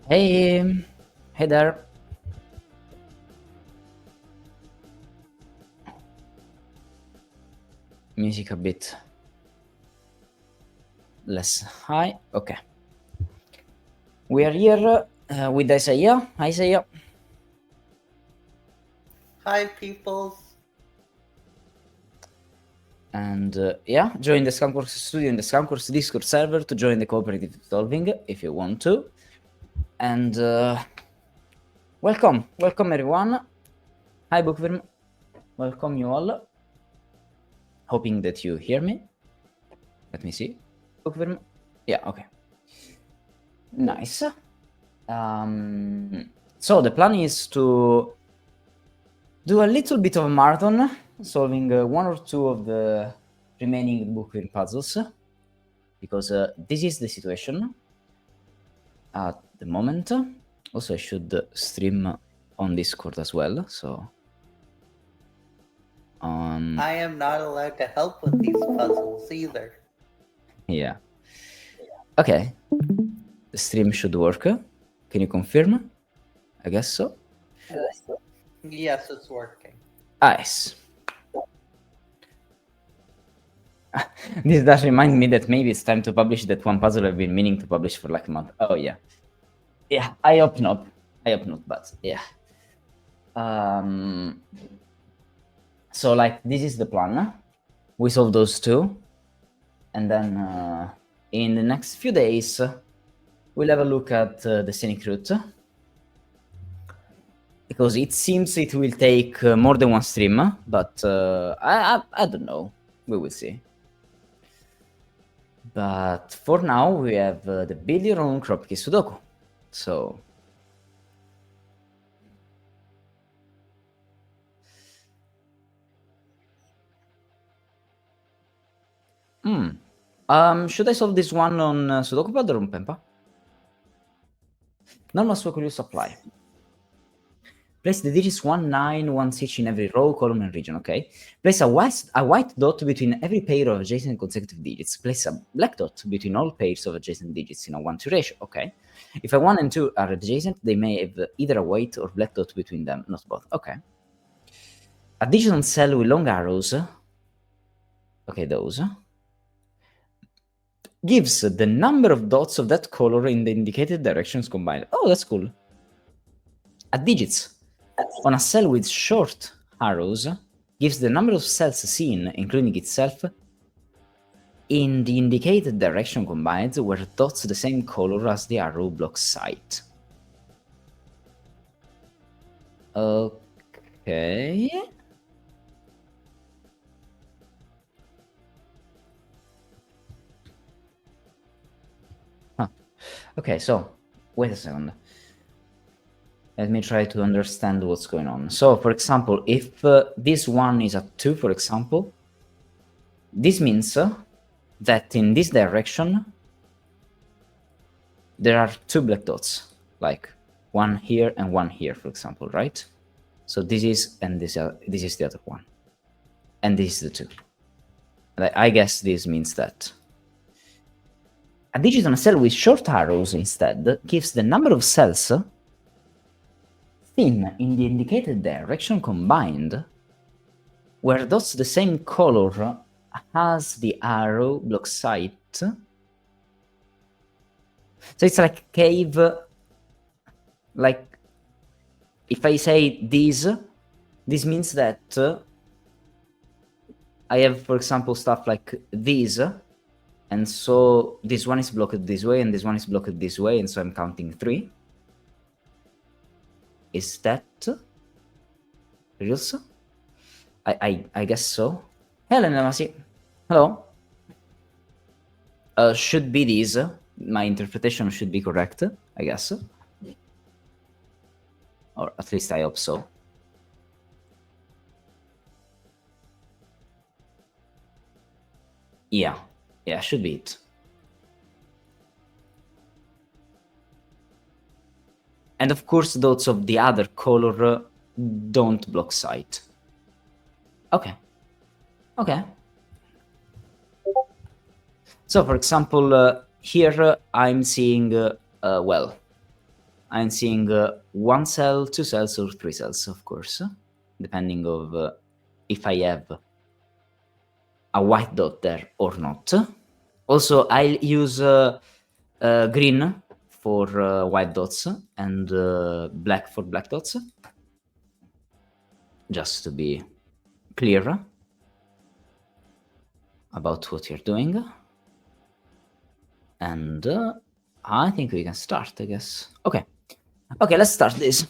Hey, hey there. Music a bit less high. Okay. We are here with Isaiah. Hi, Isaiah. Hi, peoples. And yeah, join the Skunkworks studio in the Skunkworks Discord server to join the cooperative solving if you want to. And welcome everyone. Hi, Bookworm. Welcome you all. Hoping that you hear me. Let me see. Bookworm. Yeah, okay. Nice. So the plan is to do a little bit of a marathon, solving one or two of the remaining bookworm puzzles, because this is the situation at the moment. Also, I should stream on Discord as well, so... I am not allowed to help with these puzzles either. yeah. Okay. The stream should work. Can you confirm? I guess so. Yes, it's working. Nice. This does remind me that maybe it's time to publish that one puzzle I've been meaning to publish for like a month. Oh, yeah. Yeah, I hope not. But yeah. So like this is the plan. We solve those two, and then in the next few days we'll have a look at the scenic route, because it seems it will take more than one stream, but I don't know. We will see. But for now we have the build your own Kropki Sudoku. So should I solve this one on Sudoku Pad or on Pempa? Normal Sudoku supply. Place the digits 1, 9, 1, 6 in every row, column, and region, okay? Place a white dot between every pair of adjacent consecutive digits. Place a black dot between all pairs of adjacent digits in a 1-2 ratio, okay? If a 1 and 2 are adjacent, they may have either a white or black dot between them, not both, okay? A digital cell with long arrows, okay, those, gives the number of dots of that color in the indicated directions combined. Oh, that's cool. A digits on a cell with short arrows gives the number of cells seen, including itself, in the indicated direction combined, where dots the same color as the arrow blocks sight. Okay. Huh. Okay, so wait a second. Let me try to understand what's going on. So, for example, if this one is a 2, for example, this means that in this direction there are 2 black dots, like one here and one here, for example, right? So this is, and this is the other one, and this is the 2. I guess this means that a digit on a cell with short arrows instead gives the number of cells seen in the indicated direction combined, where dots the same color as the arrow blocks sight. So it's like cave, like if I say this means that I have, for example, stuff like this, and so this one is blocked this way and this one is blocked this way, and so I'm counting 3. Is that real? I guess so. Hello, Namasi. Hello. Should be this. My interpretation should be correct, I guess. Or at least I hope so. Yeah, should be it. And of course, dots of the other color don't block sight. Okay. So, for example, here I'm seeing, well, I'm seeing 1 cell, 2 cells, or 3 cells, of course, depending of if I have a white dot there or not. Also, I'll use green for white dots and black for black dots, just to be clear about what you're doing. And I think we can start, I guess. Okay, let's start this.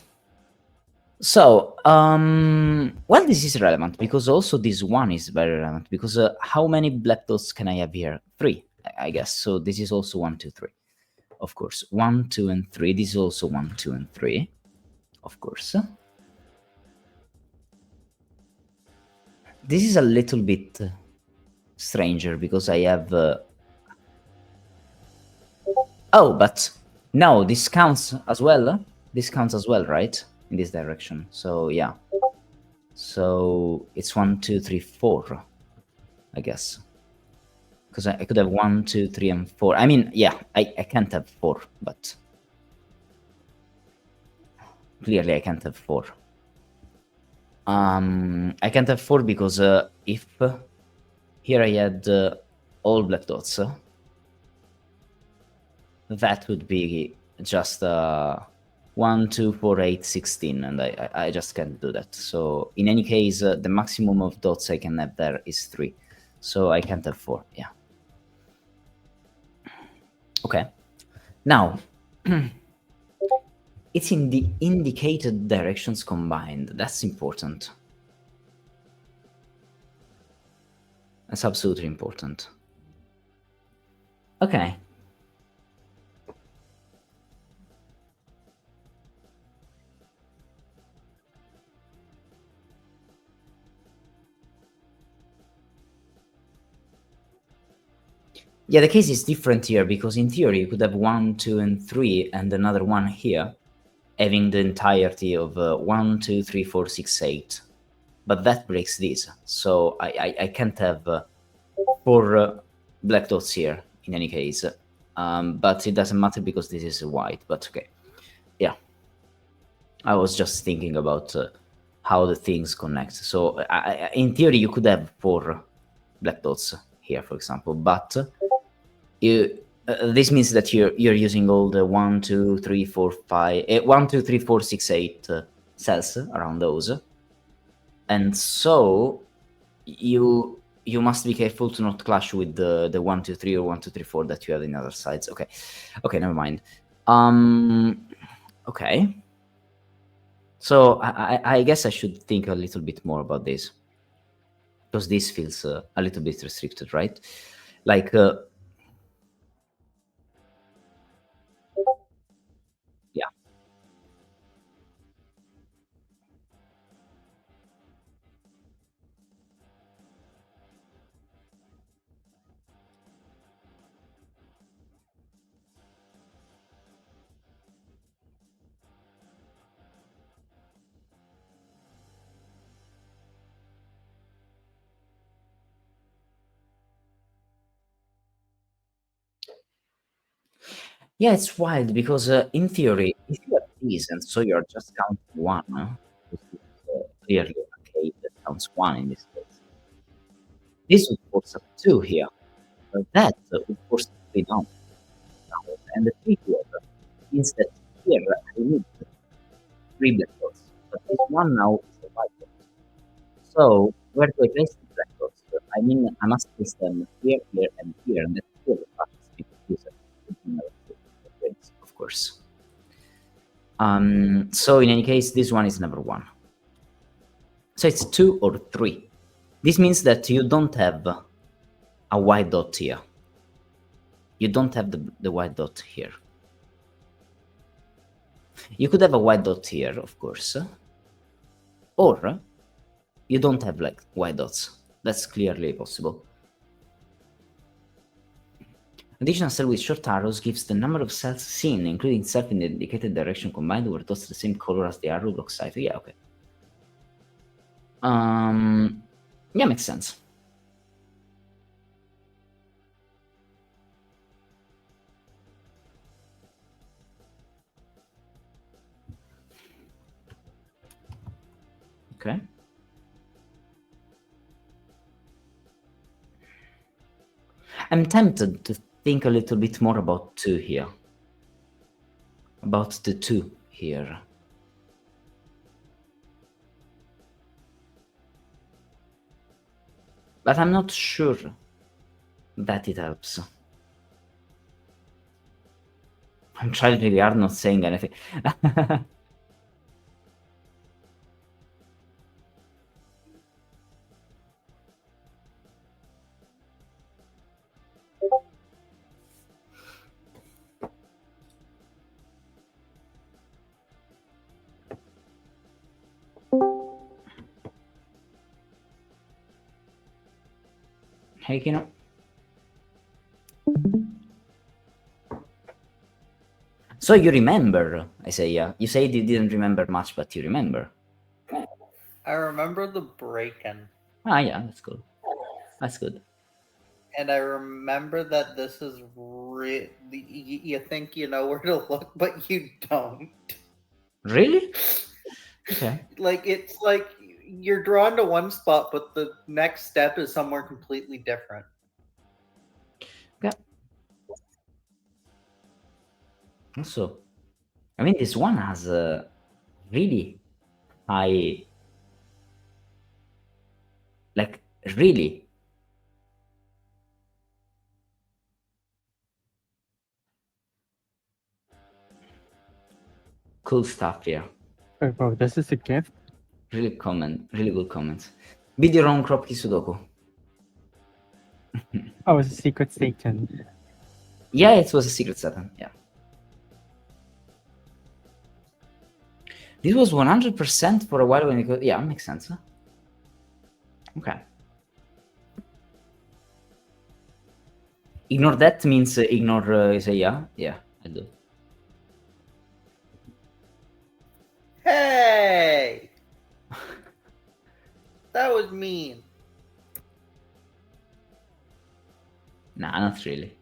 So, well, this is relevant because also this one is very relevant because how many black dots can I have here? 3, I guess. So this is also 1, 2, 3. Of course, 1, 2, and 3. This is also 1, 2, and 3. Of course. This is a little bit stranger because I have... Oh, but no, this counts as well. This counts as well, right? In this direction. So, yeah. So, it's 1, 2, 3, 4, I guess. Because I could have 1, 2, 3, and 4. I mean, yeah, I can't have 4, but... Clearly, I can't have 4. I can't have 4 because if here I had all black dots, that would be just 1, 2, 4, 8, 16, and I just can't do that. So in any case, the maximum of dots I can have there is 3. So I can't have 4, yeah. Okay. Now, it's in the indicated directions combined. That's important. That's absolutely important. Okay. Yeah, the case is different here because in theory you could have 1, 2, and 3 and another one here, having the entirety of 1, 2, 3, 4, 6, 8. But that breaks this, so I can't have 4 black dots here in any case. But it doesn't matter because this is white, but okay. Yeah. I was just thinking about how the things connect. So in theory you could have 4 black dots here, for example, but this means that you're using all the 1, 2, 3, 4, 5, 1, 2, 3, 4, 6, 8 cells around those, and so you must be careful to not clash with the 1, 2, 3 or 1, 2, 3, 4 that you have in other sides. Okay, never mind. Okay. So I guess I should think a little bit more about this because this feels a little bit restricted, right? Like. Yeah. Yeah, it's wild because in theory, if you have these and so you're just counting 1, this is clearly a case that counts 1 in this case. This would force up 2 here, but that would force 3 down. And the 3 here means that here I need 3 black dots, but this one now is a white dot. So where do I place the black dots? I mean, I must place them here, here, and here, and that's still the practice because these are of course. So in any case, this one is number 1. So it's 2 or 3. This means that you don't have a white dot here. You don't have the white dot here. You could have a white dot here, of course. Or you don't have like white dots. That's clearly possible. Additional cell with short arrows gives the number of cells seen, including itself in the indicated direction combined, where dots the same color as the arrow block side. Yeah, okay. Yeah, makes sense. Okay. I'm tempted to think a little bit more about 2 here. About the 2 here. But I'm not sure that it helps. I'm trying really hard not saying anything. Hey, Kino. So you remember, I say, yeah. You said you didn't remember much, but you remember. I remember the break-in. Ah, yeah, that's good. That's good. And I remember that this is you think you know where to look, but you don't. Really? Okay. Like, it's like you're drawn to one spot, but the next step is somewhere completely different. Yeah. Also, I mean, this one has a really high, like, really. Cool stuff here. Oh, bro, this is a gift? Really good comments. Beat your own Kropki Sudoku. Oh, it's a secret Satan. Yeah, it was a secret Satan, yeah. This was 100% for a while when it goes. Yeah, makes sense. Huh? Okay. Ignore that means ignore say yeah? Yeah, I do. Hey! That was mean. Nah, not really.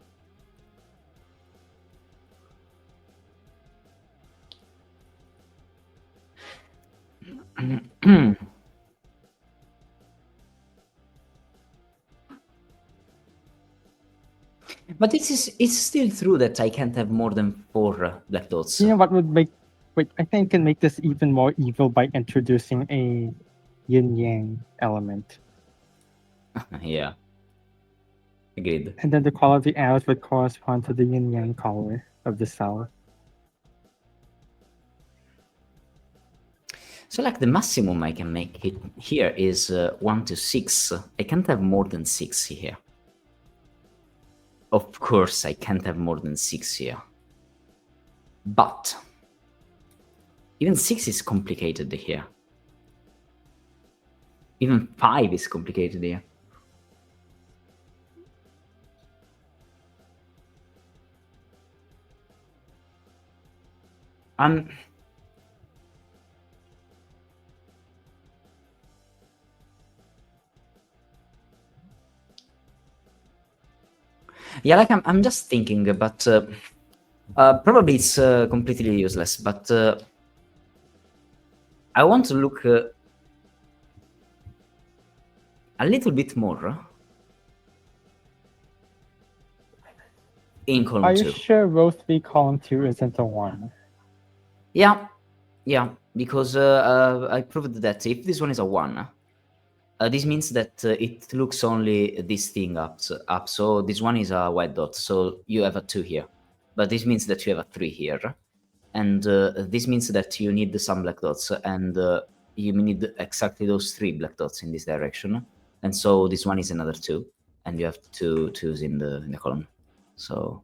But it's still true that I can't have more than 4 black dots. You know what would make... Wait, I think I can make this even more evil by introducing a yin-yang element. Yeah. Agreed. And then the color of the arrows would correspond to the yin-yang color of the cell. So like the maximum I can make it here is 1 to 6. I can't have more than 6 here. Of course I can't have more than 6 here. But even 6 is complicated here. Even 5 is complicated here. Yeah, like I'm just thinking, but probably it's completely useless. But I want to look a little bit more in column Are you 2. sure row 3 column 2 isn't a 1? Yeah, because I proved that if this one is a 1, this means that it looks only this thing up. So this one is a white dot, so you have a 2 here. But this means that you have a 3 here. And this means that you need some black dots, and you need exactly those 3 black dots in this direction. And so this one is another 2, and you have 2 2s in the column. So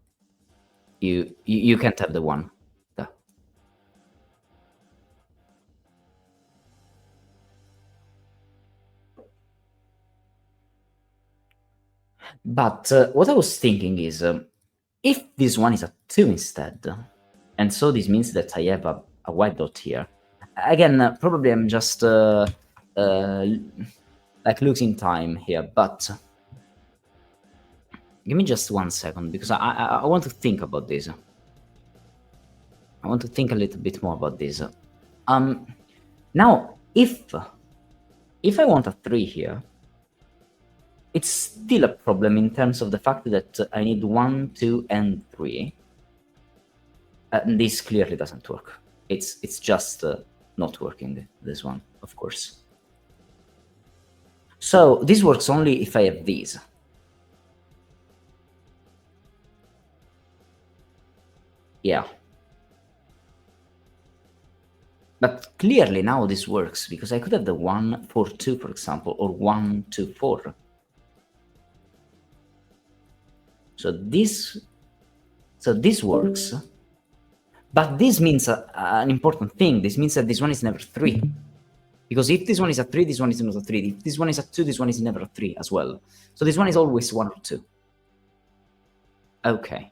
you can't have the 1. There. But what I was thinking is, if this one is a 2 instead, and so this means that I have a white dot here. Again, probably I'm just like losing time here, but give me just 1 second, because I want to think about this. I want to think a little bit more about this. Now, if if I want a 3 here, it's still a problem in terms of the fact that I need 1, 2, and 3. And this clearly doesn't work. It's just not working, this one, of course. So this works only if I have these. Yeah. But clearly now this works, because I could have the 1, 4, 2, for example, or 1, 2, 4. So this works. But this means an important thing. This means that this one is never 3. Because if this one is a 3, this one is not a 3. If this one is a 2, this one is never a 3 as well. So this one is always 1 or 2. Okay.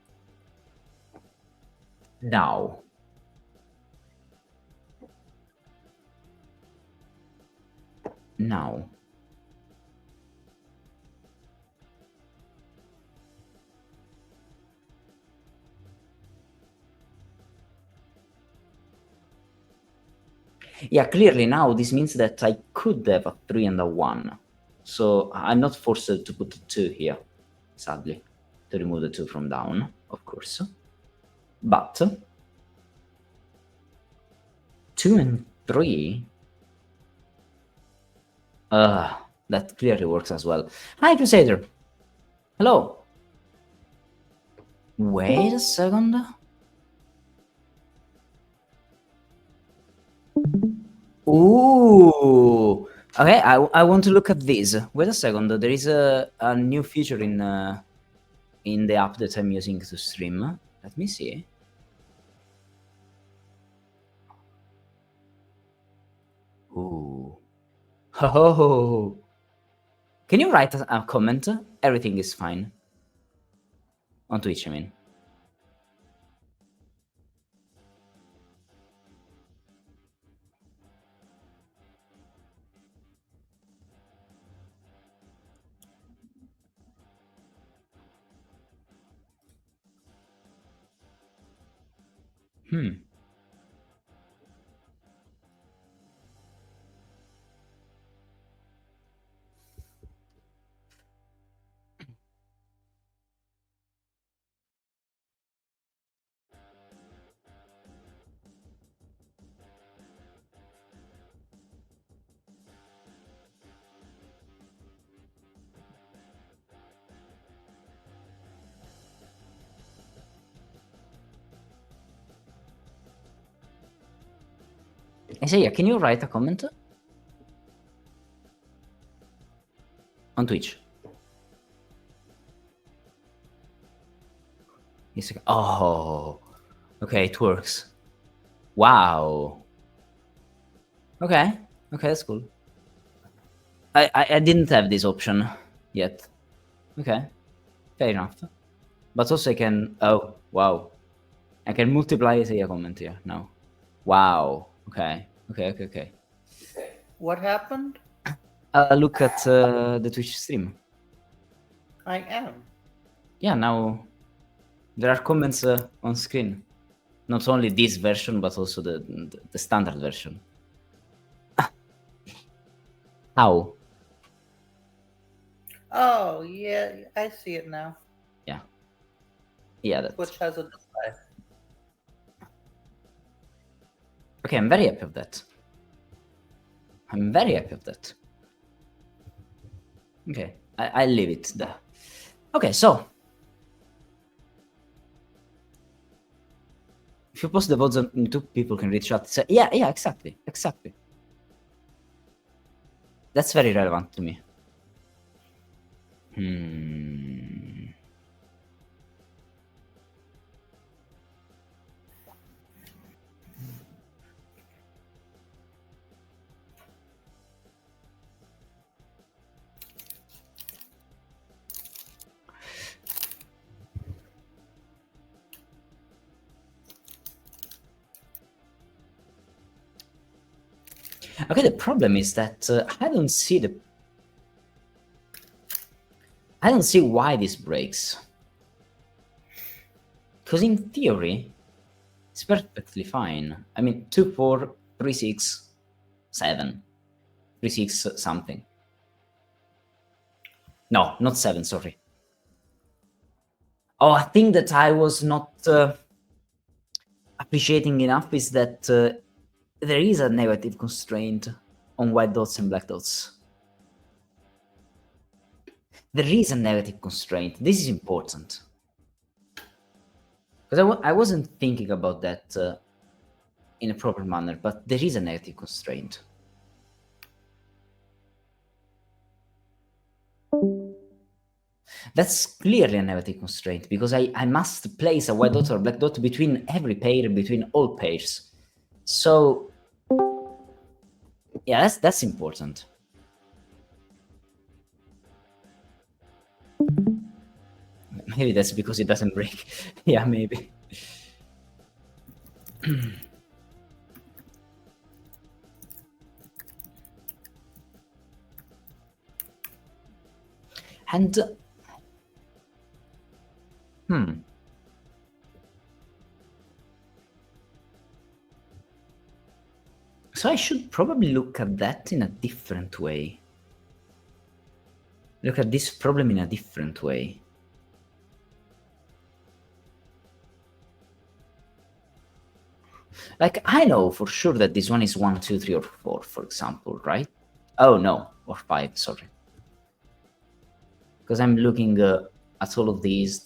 Now. Yeah, clearly now this means that I could have a 3 and a 1. So I'm not forced to put the 2 here, sadly, to remove the 2 from down, of course. But 2 and 3, that clearly works as well. Hi, Crusader. Hello. Wait a second. Ooh. Okay, I want to look at this. Wait a second. There is a new feature in the app that I'm using to stream. Let me see. Ooh. Oh. Can you write a comment? Everything is fine. On Twitch, I mean. Isaiah, can you write a comment? On Twitch. Yes. Oh. Okay, it works. Wow. Okay. Okay, that's cool. I didn't have this option yet. Okay. Fair enough. But also I can... Oh, wow. I can multiply Isaiah comment here now. Wow. Okay. Okay. What happened? Look at the Twitch stream. I am. Yeah, now there are comments on screen. Not only this version, but also the standard version. How? Oh, yeah, I see it now. Yeah, that. Which has a display. Okay, I'm very happy of that. Okay, I'll leave it there. Okay, so if you post the votes on YouTube, people can read chat. So, yeah, exactly. That's very relevant to me. Okay, the problem is that I don't see why this breaks. Because in theory, it's perfectly fine. I mean, 2, 4, 3, 6, 7. 3-6 something. No, not 7, sorry. Oh, I think that I was not appreciating enough is that there is a negative constraint on white dots and black dots. There is a negative constraint. This is important. Because I wasn't thinking about that in a proper manner, but there is a negative constraint. That's clearly a negative constraint, because I must place a white dot or black dot between every pair, between all pairs. So, yeah, that's important. Maybe that's because it doesn't break. Yeah, maybe. And so I should probably look at that in a different way. Look at this problem in a different way. Like, I know for sure that this one is 1, 2, 3, or 4, for example, right? Oh, no, or 5, sorry. Because I'm looking at all of these.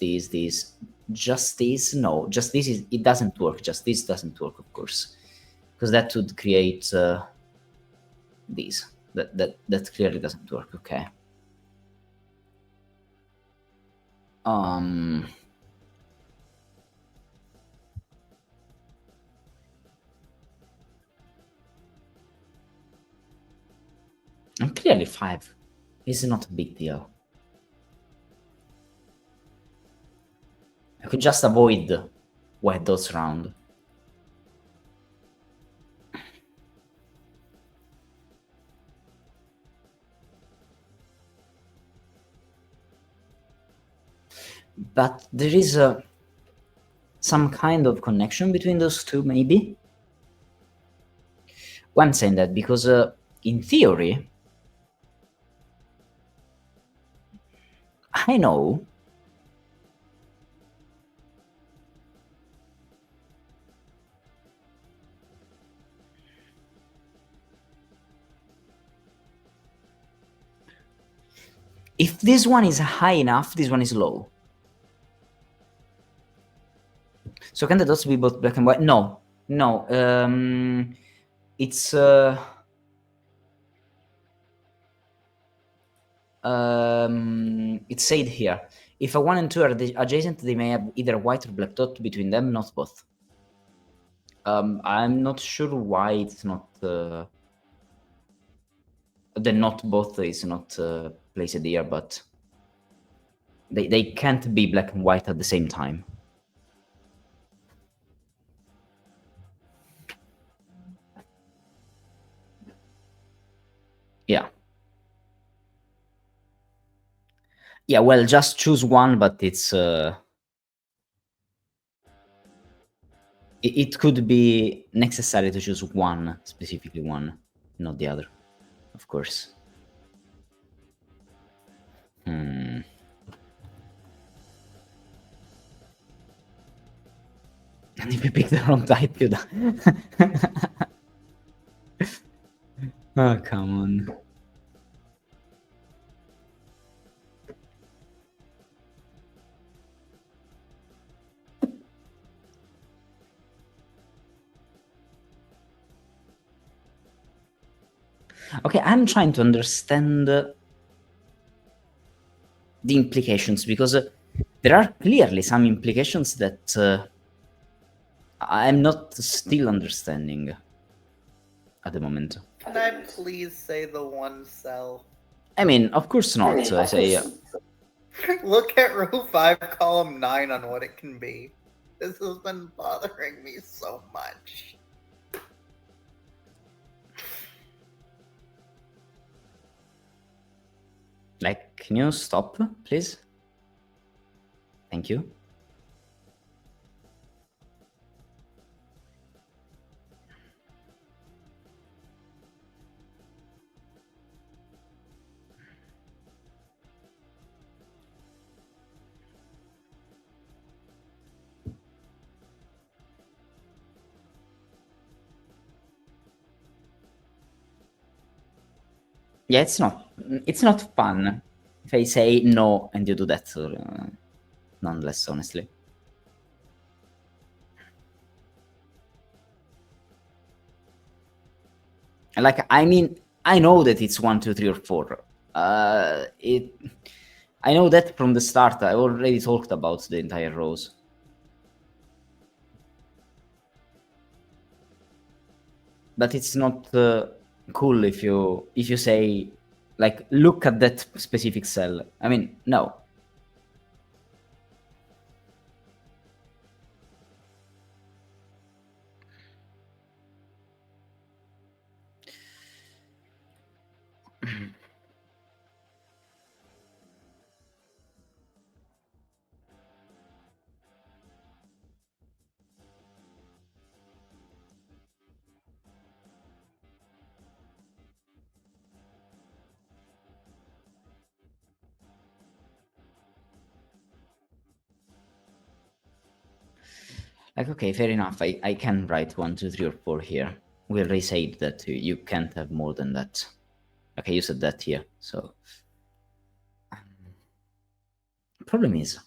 Just this, no, just this is, it doesn't work. Just this doesn't work, of course. Because that would create these. That clearly doesn't work, okay. And clearly 5 is not a big deal. I could just avoid white dots around. But there is some kind of connection between those two, maybe? Why I'm saying that? Because in theory, I know if this one is high enough, this one is low. So can the dots be both black and white? No, no. It's said here. If a 1 and 2 are adjacent, they may have either white or black dot between them, not both. I'm not sure why it's not. The not both is not placed here, but they can't be black and white at the same time. Yeah. Yeah, well, just choose one, but it's it could be necessary to choose one, specifically one, not the other, of course. And if you pick the wrong type, you die. Oh, come on. Okay, I'm trying to understand the implications, because there are clearly some implications that I'm not still understanding at the moment. Can I please say the one cell? I mean, of course not. I say, Look at row 5, column 9 on what it can be. This has been bothering me so much. like, can you stop, please? Thank you. Yeah, it's not fun if I say no and you do that, nonetheless, honestly. Like, I mean, I know that it's 1, 2, 3, or 4. I know that from the start. I already talked about the entire rows. But it's not cool if you say, like, look at that specific cell. I mean, no. Like, okay, fair enough. I can write 1, 2, 3, or 4 here. We already said that you can't have more than that. Okay, you said that here, so... Problem is...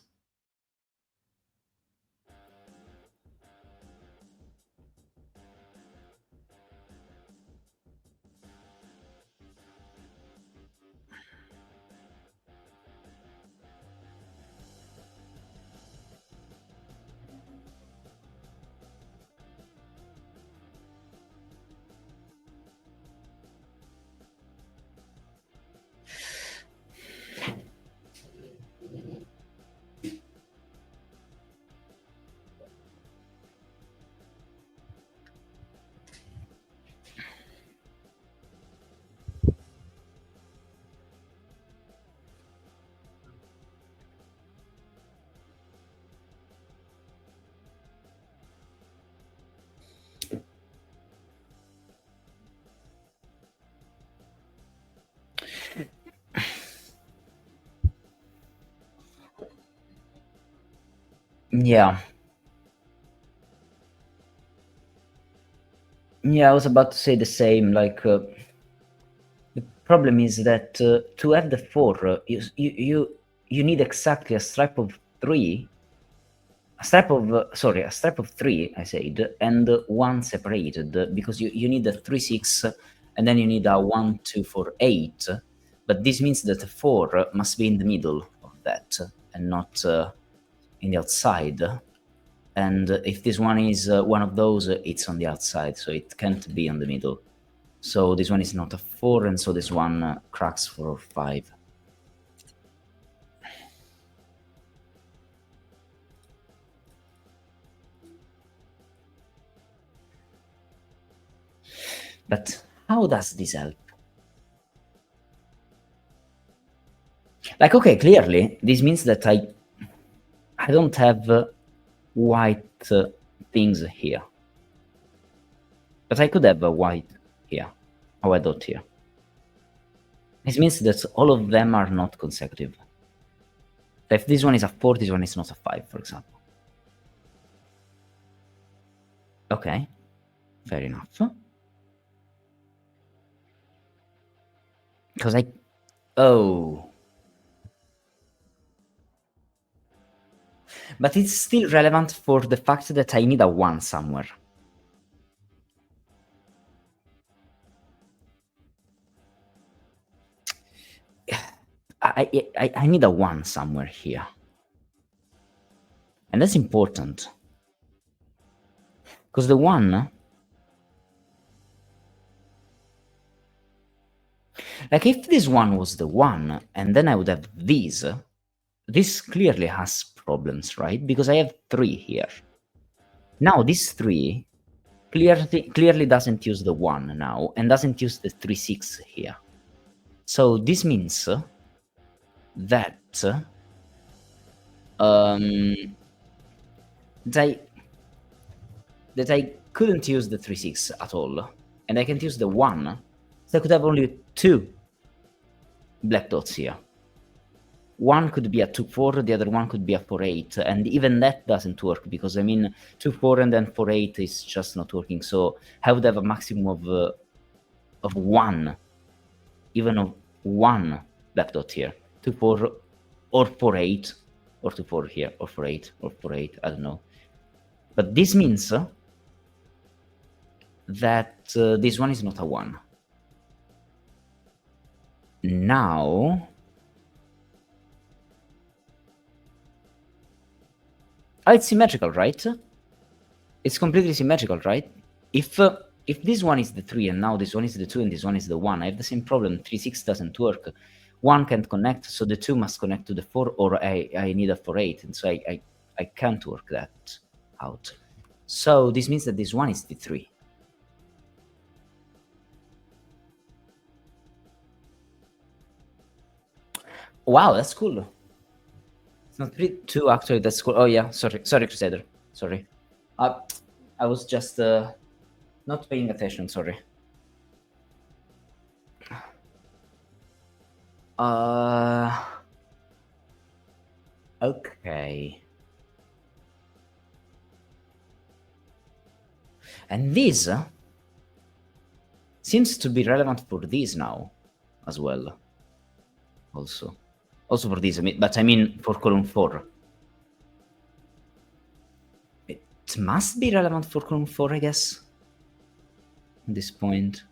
Yeah. Yeah, I was about to say the same, like... the problem is that to have the 4, you need exactly a stripe of 3... A stripe of 3, I said, and 1 separated, because you need a 3, 6, and then you need a 1, 2, 4, 8. But this means that the 4 must be in the middle of that, and not in the outside. And if this one is one of those, it's on the outside, so it can't be on the middle. So this one is not a 4, and so this one cracks 4 or 5. But how does this help? Like, okay, clearly, this means that I don't have white things here. But I could have a white here, a white dot here. This means that all of them are not consecutive. If this one is a 4, this one is not a 5, for example. Okay, fair enough. Because oh. But it's still relevant for the fact that I need a 1 somewhere. I need a 1 somewhere here. And that's important. Because the 1... Like, if this one was the 1, and then I would have these, this clearly has problems, right? Because I have 3 here. Now, this 3 clearly doesn't use the 1 now, and doesn't use the 3, 6 here. So this means that that I couldn't use the 3, 6 at all, and I can't use the 1, so I could have only 2 black dots here. One could be a 2, 4, the other one could be a 4, 8, and even that doesn't work, because, I mean, 2, 4 and then 4, 8 is just not working, so I would have a maximum of 1 even of 1 black dot here. 2, 4, or 4, 8, or 2, 4 here, or 4, 8, or 4, 8, I don't know. But this means that this one is not a 1. Now, it's symmetrical, right? It's completely symmetrical, right? If this one is the 3 and now this one is the 2 and this one is the 1, I have the same problem. 3, 6 doesn't work. 1 can't connect, so the 2 must connect to the 4, or I need a 4, 8, and so I can't work that out. So this means that this one is the 3. Wow, that's cool. It's not 3, 2 actually, that's cool. Oh yeah, sorry Crusader, sorry. I was just not paying attention, sorry. Okay. And this seems to be relevant for this now as well. Also for this, but I mean for column 4. It must be relevant for column 4, I guess, at this point.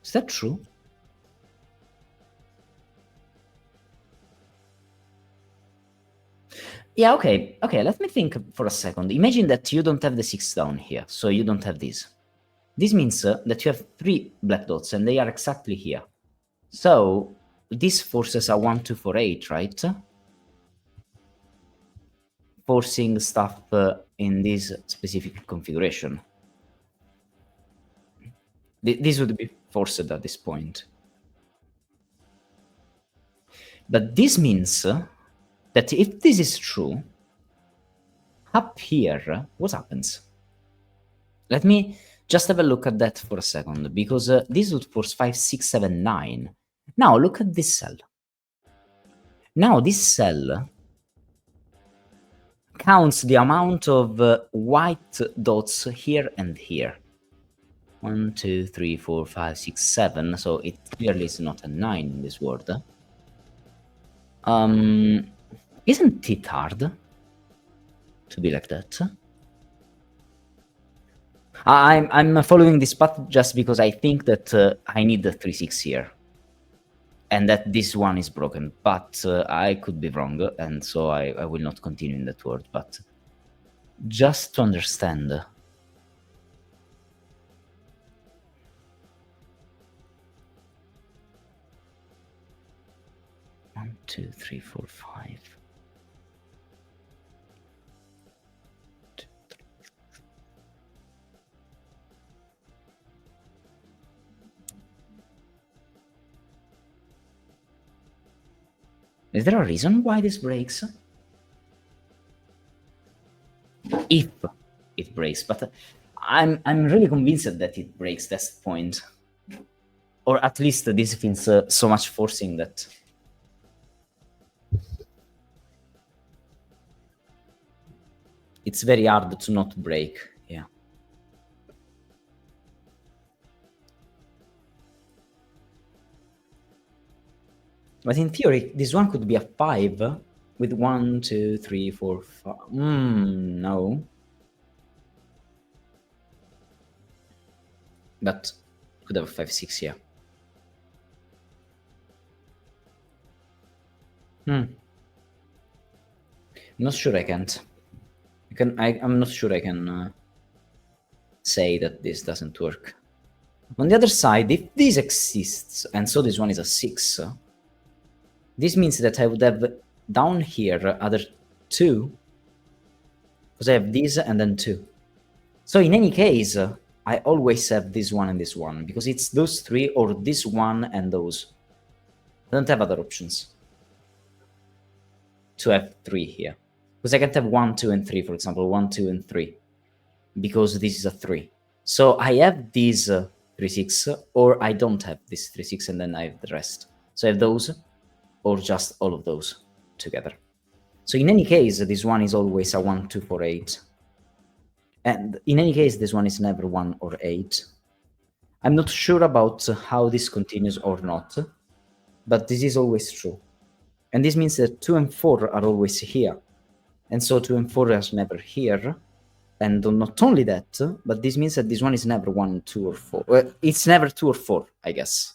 Is that true? Yeah, okay, let me think for a second. Imagine that you don't have the 6 down here, so you don't have this. This means that you have 3 black dots, and they are exactly here. So this forces a 1, 2, 4, 8, right? Forcing stuff in this specific configuration. This would be forced at this point. But this means that if this is true, up here, what happens? Let me just have a look at that for a second, because this would force 5, 6, 7, 9. Now look at this cell. Now this cell counts the amount of white dots here and here. 1, 2, 3, 4, 5, 6, 7. So it clearly is not a 9 in this word. Isn't it hard to be like that? I'm following this path just because I think that I need the 3, 6 here, and that this one is broken, but I could be wrong, and so I will not continue in that word, but just to understand. 1, 2, 3, 4, 5. Is there a reason why this breaks? If it breaks, but I'm really convinced that it breaks. That's the point. Or at least this feels so much forcing that. It's very hard to not break, yeah. But in theory, this one could be a 5 with 1, 2, 3, 4, 5. No. But could have a 5, 6 here. I'm not sure I can't. I'm not sure I can say that this doesn't work. On the other side, if this exists, and so this one is a 6, this means that I would have down here other 2, because I have this and then 2. So in any case, I always have this one and this one, because it's those 3 or this one and those. I don't have other options to have 3 here. Because I can't have 1, 2, and 3, for example, 1, 2, and 3, because this is a 3. So I have these 3, 6, or I don't have this 3, 6, and then I have the rest. So I have those, or just all of those together. So in any case, this one is always a 1, 2, 4, 8. And in any case, this one is never 1 or 8. I'm not sure about how this continues or not, but this is always true. And this means that 2 and 4 are always here. And so 2 and 4 are never here. And not only that, but this means that this one is never 1, 2, or 4. Well, it's never 2 or 4, I guess.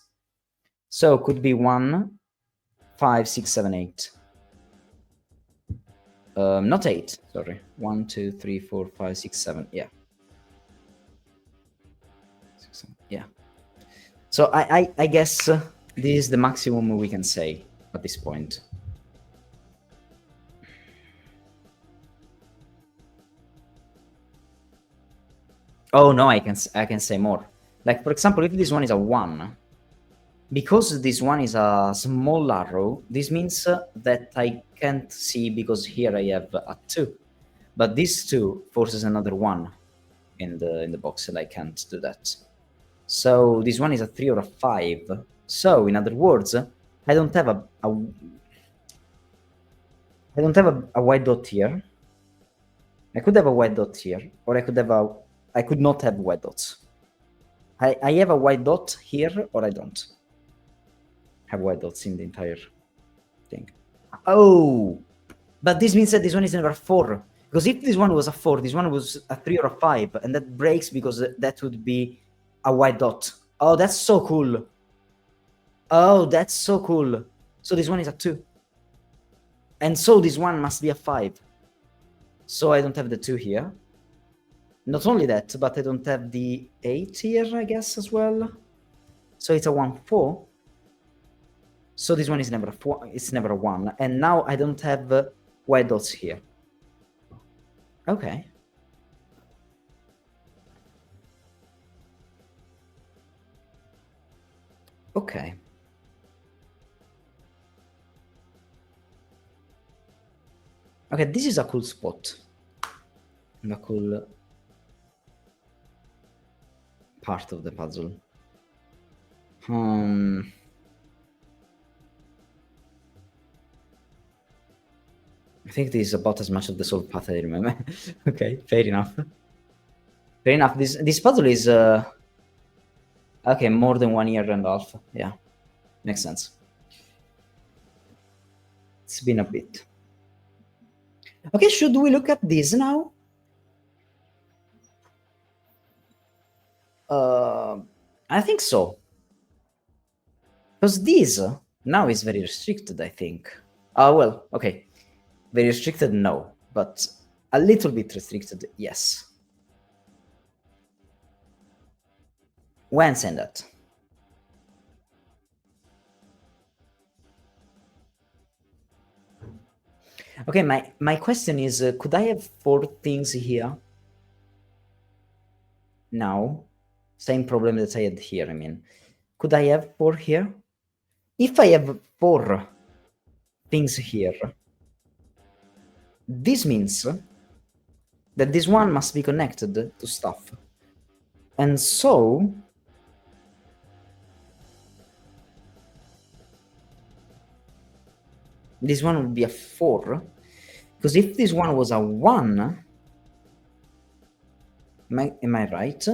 So could be 1, 5, 6, 7, 8. Not 8, sorry. 1, 2, 3, 4, 5, 6, 7. Yeah. 6, 7. Yeah. So I guess this is the maximum we can say at this point. Oh no, I can say more. Like, for example, if this one is a 1, because this one is a small arrow, this means that I can't see because here I have a 2. But this 2 forces another 1 in the box, and I can't do that. So this one is a 3 or a 5. So in other words, I don't have a white dot here. I could have a white dot here, or I could not have white dots. I have a white dot here, or I don't have white dots in the entire thing. Oh, but this means that this one is never 4. Because if this one was a 4, this one was a 3 or a 5, and that breaks because that would be a white dot. Oh, that's so cool. Oh, that's so cool. So this one is a 2. And so this one must be a 5. So I don't have the 2 here. Not only that, but I don't have the 8 here, I guess, as well. So it's a 1, 4. So this one is never a 4, it's never a 1. And now I don't have white dots here. Okay. Okay. Okay, this is a cool spot. And a cool part of the puzzle. I think this is about as much of the solved path I remember. Okay, fair enough. Fair enough. This puzzle is okay, more than 1 year and a half. Yeah, makes sense. It's been a bit. Okay, should we look at this now? I think so. Because this now is very restricted, I think. Well, okay. Very restricted, no. But a little bit restricted, yes. When send that? Okay, my question is, could I have 4 things here? Now, same problem that I had here, I mean. Could I have 4 here? If I have 4 things here, this means that this one must be connected to stuff. And so this one would be a 4, because if this one was a 1, am I right?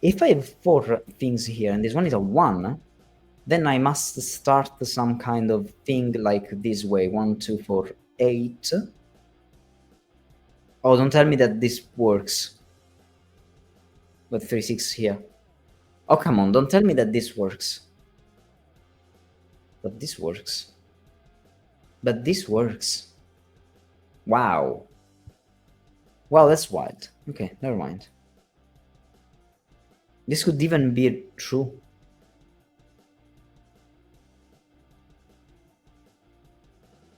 If I have 4 things here and this one is a 1, then I must start some kind of thing like this way, 1, 2, 4, 8. Oh, don't tell me that this works. But 3, 6 here. Oh, come on, don't tell me that this works. But this works. But this works. Wow. Wow, that's wild. Okay, never mind. This could even be true.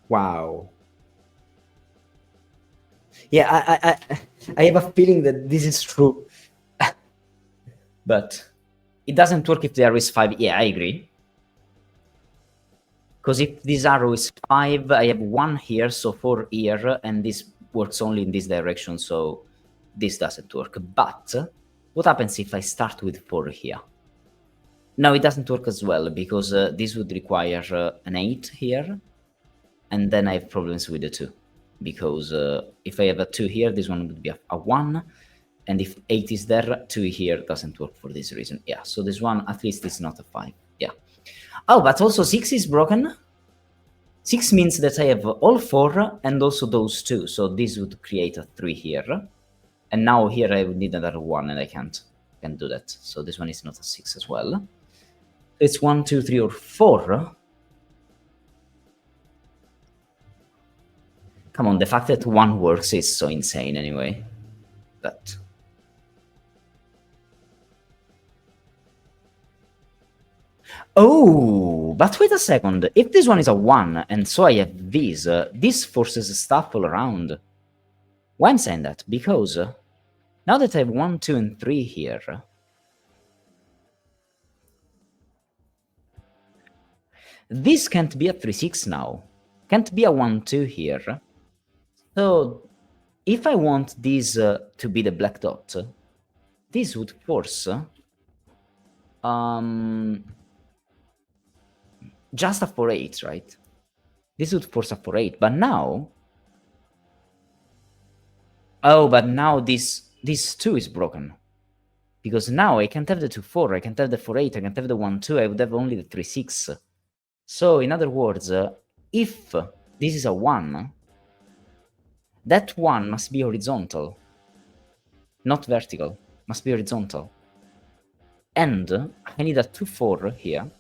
Wow. Yeah, I have a feeling that this is true. But it doesn't work if the arrow is 5. Yeah, I agree. Because if this arrow is 5, I have 1 here, so 4 here, and this works only in this direction, so this doesn't work. But what happens if I start with 4 here? No, it doesn't work as well, because this would require an 8 here, and then I have problems with the 2. Because if I have a 2 here, this one would be a 1, And if 8 is there, 2 here doesn't work for this reason. Yeah, so this one at least is not a 5. Yeah. Oh, but also 6 is broken. 6 means that I have all 4 and also those 2. So this would create a 3 here. And now here I would need another 1 and I can't do that. So this one is not a 6 as well. It's 1, 2, 3, or 4. Come on, the fact that 1 works is so insane anyway. But... Oh, but wait a second. If this one is a 1, and so I have these, this forces stuff all around. Why I'm saying that? Because now that I have 1, 2, and 3 here, this can't be a 3, 6 now. Can't be a 1, 2 here. So if I want this to be the black dot, this would force just a 4-8, right? This would force a 4-8, but now... Oh, but now this 2 is broken. Because now I can't have the 2-4, I can't have the 4-8, I can't have the 1-2, I would have only the 3-6. So, in other words, if this is a 1, that 1 must be horizontal. Not vertical, must be horizontal. And I need a 2-4 here,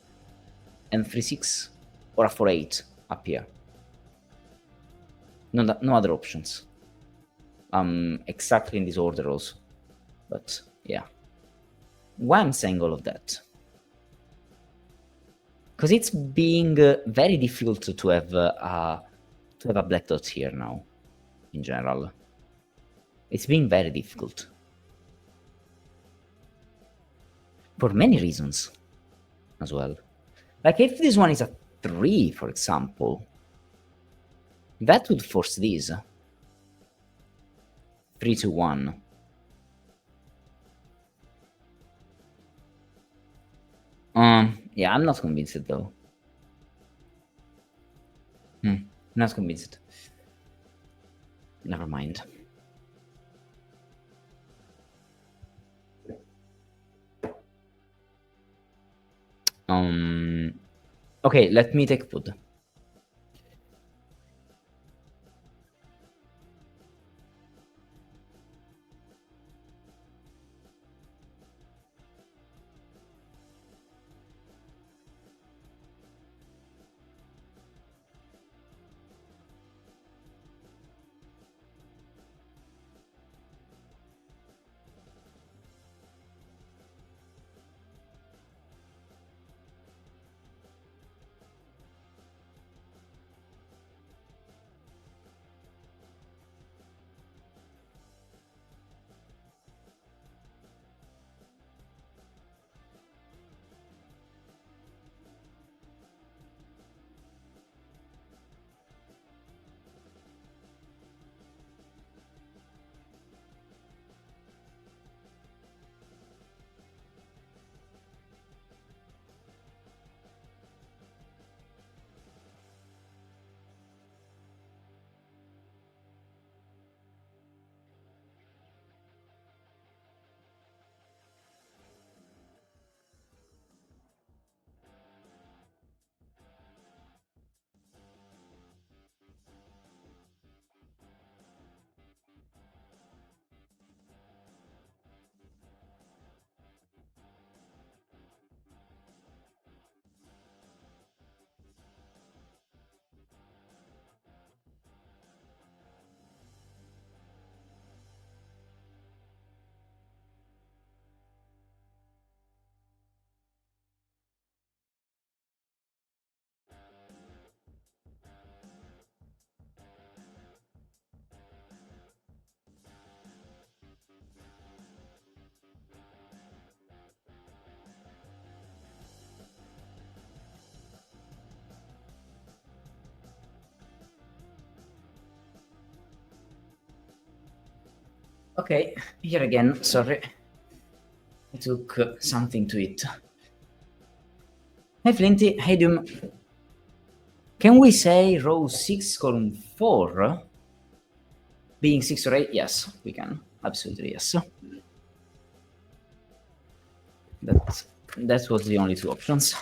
and 3-6, or a 4-8 up here. No other options. Exactly in this order also. But, yeah. Why I'm saying all of that? Because it's being very difficult to have a black dot here now, in general. It's been very difficult. For many reasons, as well. Like, if this one is a 3, for example, that would force this. 3 to 1. Yeah, I'm not convinced though. Not convinced. Never mind. Okay, let me take food. Okay, here again, sorry. I took something to eat. Hey Flinty, hey Doom. Can we say row 6, column 4 being 6 or 8? Yes, we can. Absolutely, yes. That was the only two options.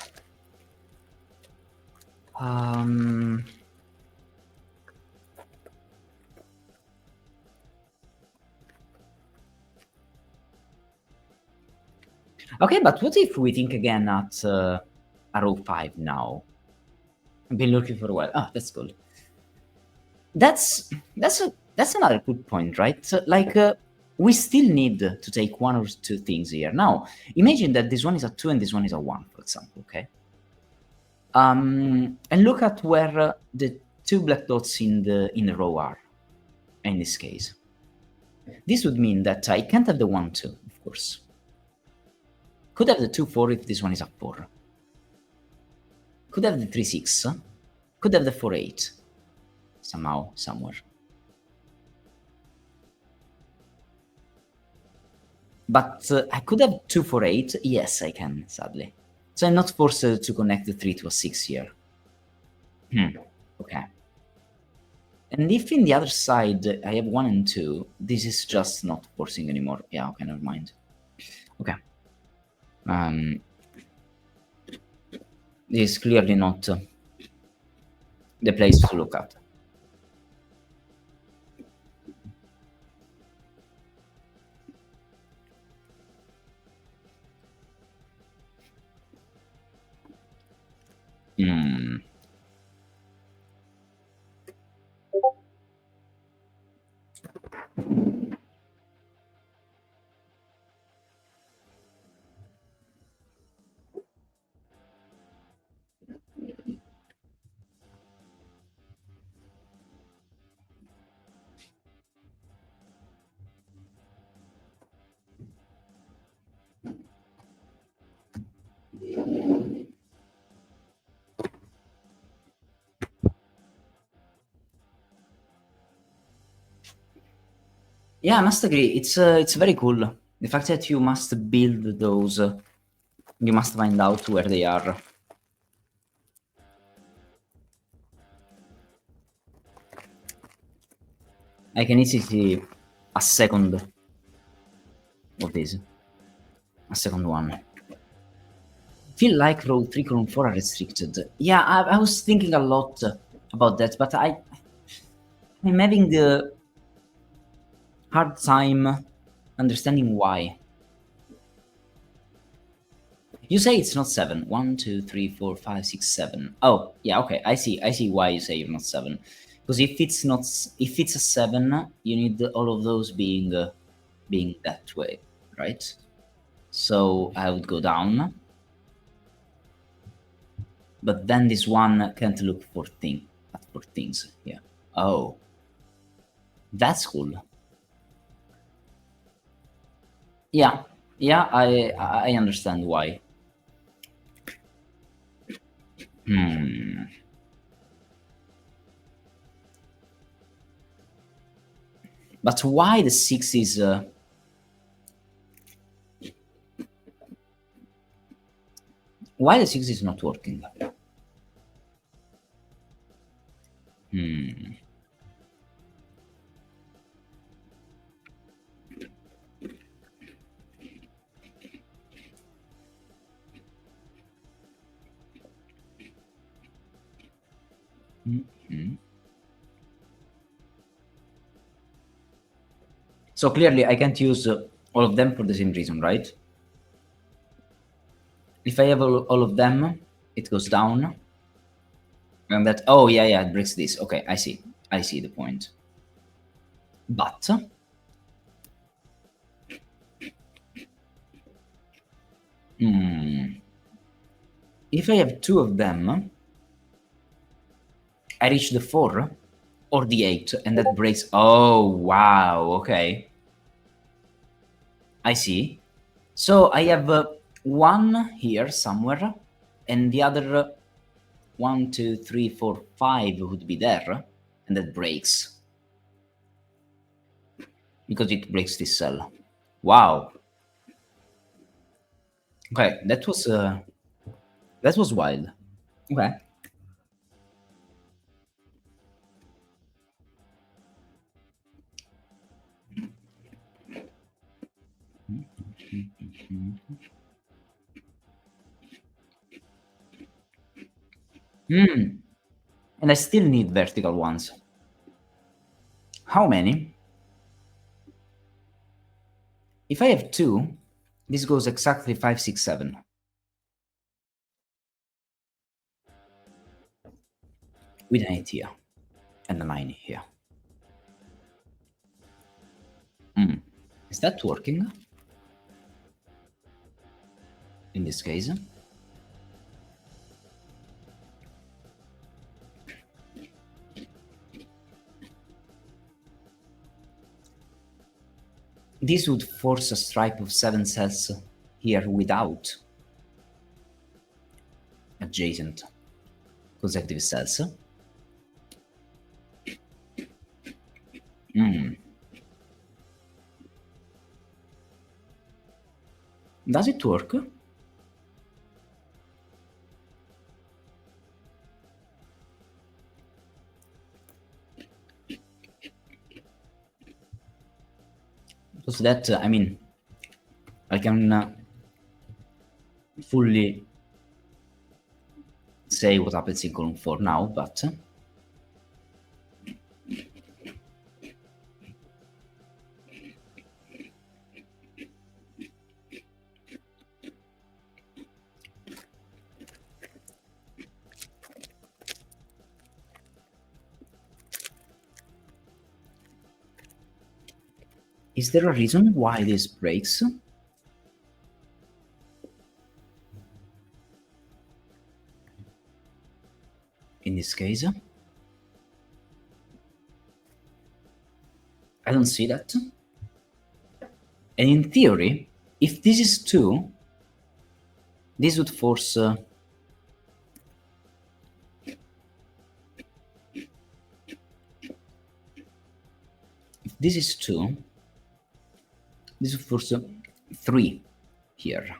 Okay, but what if we think again at row 5 now? I've been looking for a while. Ah, that's good. That's another good point, right? So, like, we still need to take one or two things here. Now, imagine that this one is a 2 and this one is a 1, for example, okay? And look at where the two black dots in the row are, in this case. This would mean that I can't have the 1, 2, of course. Could have the 2, 4 if this one is a 4. Could have the 3, 6. Could have the 4, 8. Somehow, somewhere. But I could have 2, 4, 8. Yes, I can, sadly. So I'm not forced to connect the 3 to a 6 here. Okay. And if in the other side I have 1 and 2, this is just not forcing anymore. Yeah, okay, never mind. Okay. This is clearly not the place to look at. Yeah, I must agree. It's very cool. The fact that you must build those, you must find out where they are. I can easily see a second of this. A second one. Feel like row 3, column 4 are restricted. Yeah, I was thinking a lot about that, but I'm having a hard time understanding why. You say it's not 7. 1, 2, 3, 4, 5, 6, 7. Oh, yeah, okay. I see why you say you're not 7. Because if it's a 7, you need all of those being that way, right? So I would go down. But then this one can't look for things. Yeah. Oh. That's cool. Yeah. Yeah, I understand why. But why the 6 is why the 6 is not working? So clearly I can't use all of them for the same reason, right? If I have all of them, it goes down. And that, oh yeah, it breaks this. Okay, I see the point. But if I have 2 of them, I reach the 4 or the 8, and that breaks. Oh wow, okay. I see. So I have 1 here somewhere, and the other 1, 2, 3, 4, 5 would be there, and that breaks. Because it breaks this cell. Wow. Okay, that was wild. Okay. And I still need vertical ones. How many? If I have 2, this goes exactly 5, 6, 7. With an 8 here. And a 9 here. Is that working? In this case? This would force a stripe of 7 cells here without adjacent consecutive cells. Does it work? Because that, I mean, I can fully say what happens in column 4 now, but is there a reason why this breaks? In this case, I don't see that. And in theory, if this is 2, this would force if this is 2, this would force 3 here.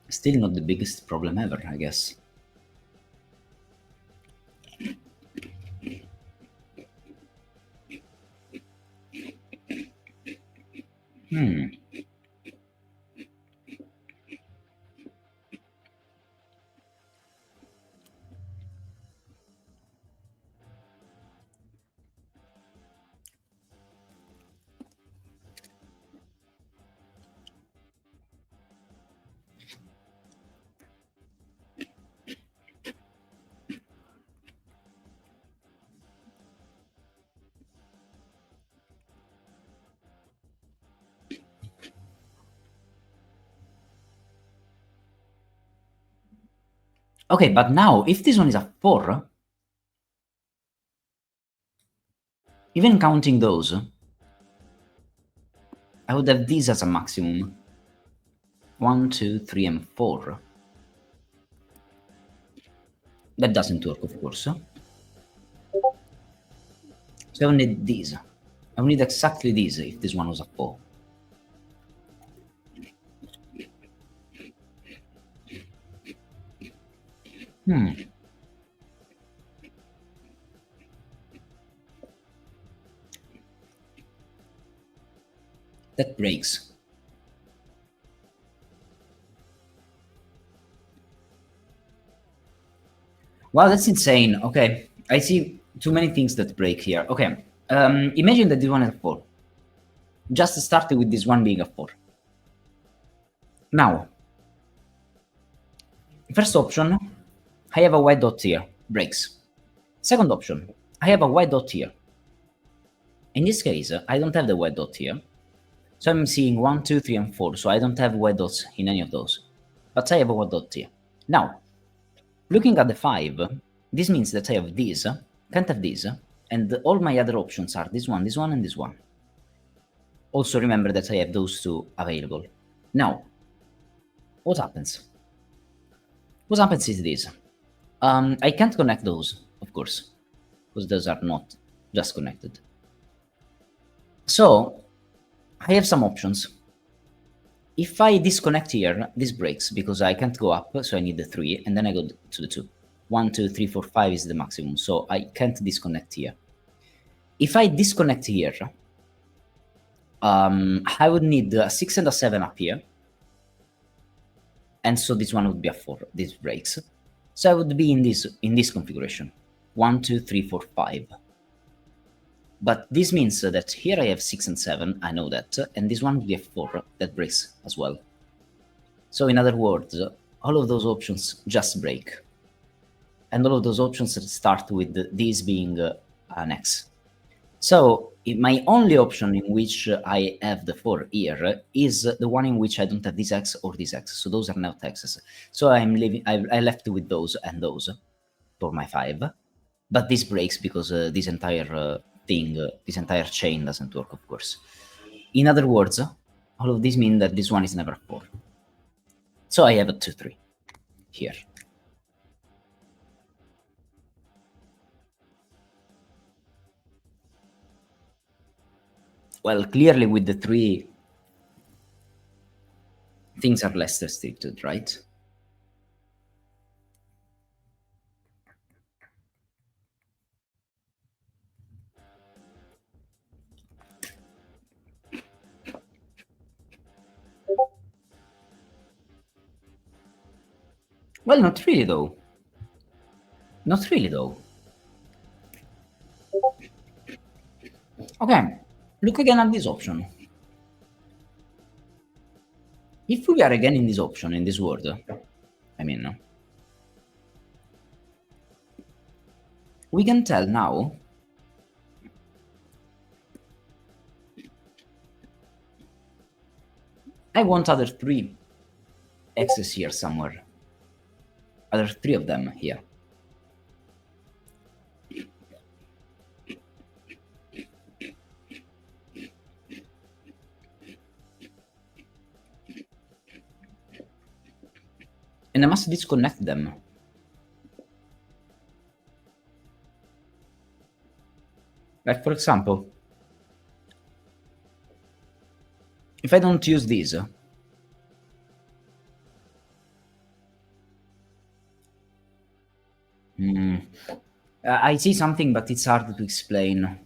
Still not the biggest problem ever, I guess. Okay, but now, if this one is a 4, even counting those, I would have these as a maximum. 1, 2, 3, and 4. That doesn't work, of course. So I would need these. I would need exactly these if this one was a 4. That breaks. Wow, that's insane. Okay, I see too many things that break here. Okay, imagine that this one is a 4. Just starting with this one being a 4. Now, first option, I have a white dot here, breaks. Second option, I have a white dot here. In this case, I don't have the white dot here. So I'm seeing 1, 2, 3, and 4, so I don't have white dots in any of those. But I have a white dot here. Now, looking at the 5, this means that I have this, can't have this, and all my other options are this one, and this one. Also remember that I have those 2 available. Now, what happens? What happens is this. I can't connect those, of course, because those are not just connected. So, I have some options. If I disconnect here, this breaks because I can't go up, so I need the 3, and then I go to the 2. 1, 2, 3, 4, 5 is the maximum, so I can't disconnect here. if I disconnect here, I would need a 6 and a 7 up here. And so this one would be a 4. This breaks. So I would be in this configuration. 1, 2, 3, 4, 5. But this means that here I have 6 and 7, I know that, and this one would be a 4, that breaks as well. So in other words, all of those options just break. And all of those options start with this being an X. So my only option in which I have the 4 here is the one in which I don't have this X or this X. So those are not X's. So I left with those and those for my 5. But this breaks because this entire this entire chain doesn't work, of course. In other words, all of this means that this one is never 4. So I have a 2, 3 here. Well, clearly with the 3, things are less restricted, right? Well, not really, though. Not really, though. Okay, look again at this option. If we are again in this option, in this word, I mean, we can tell now I want other 3 X's here somewhere. Other 3 of them here. And I must disconnect them. Like, for example, if I don't use these, I see something, but it's hard to explain.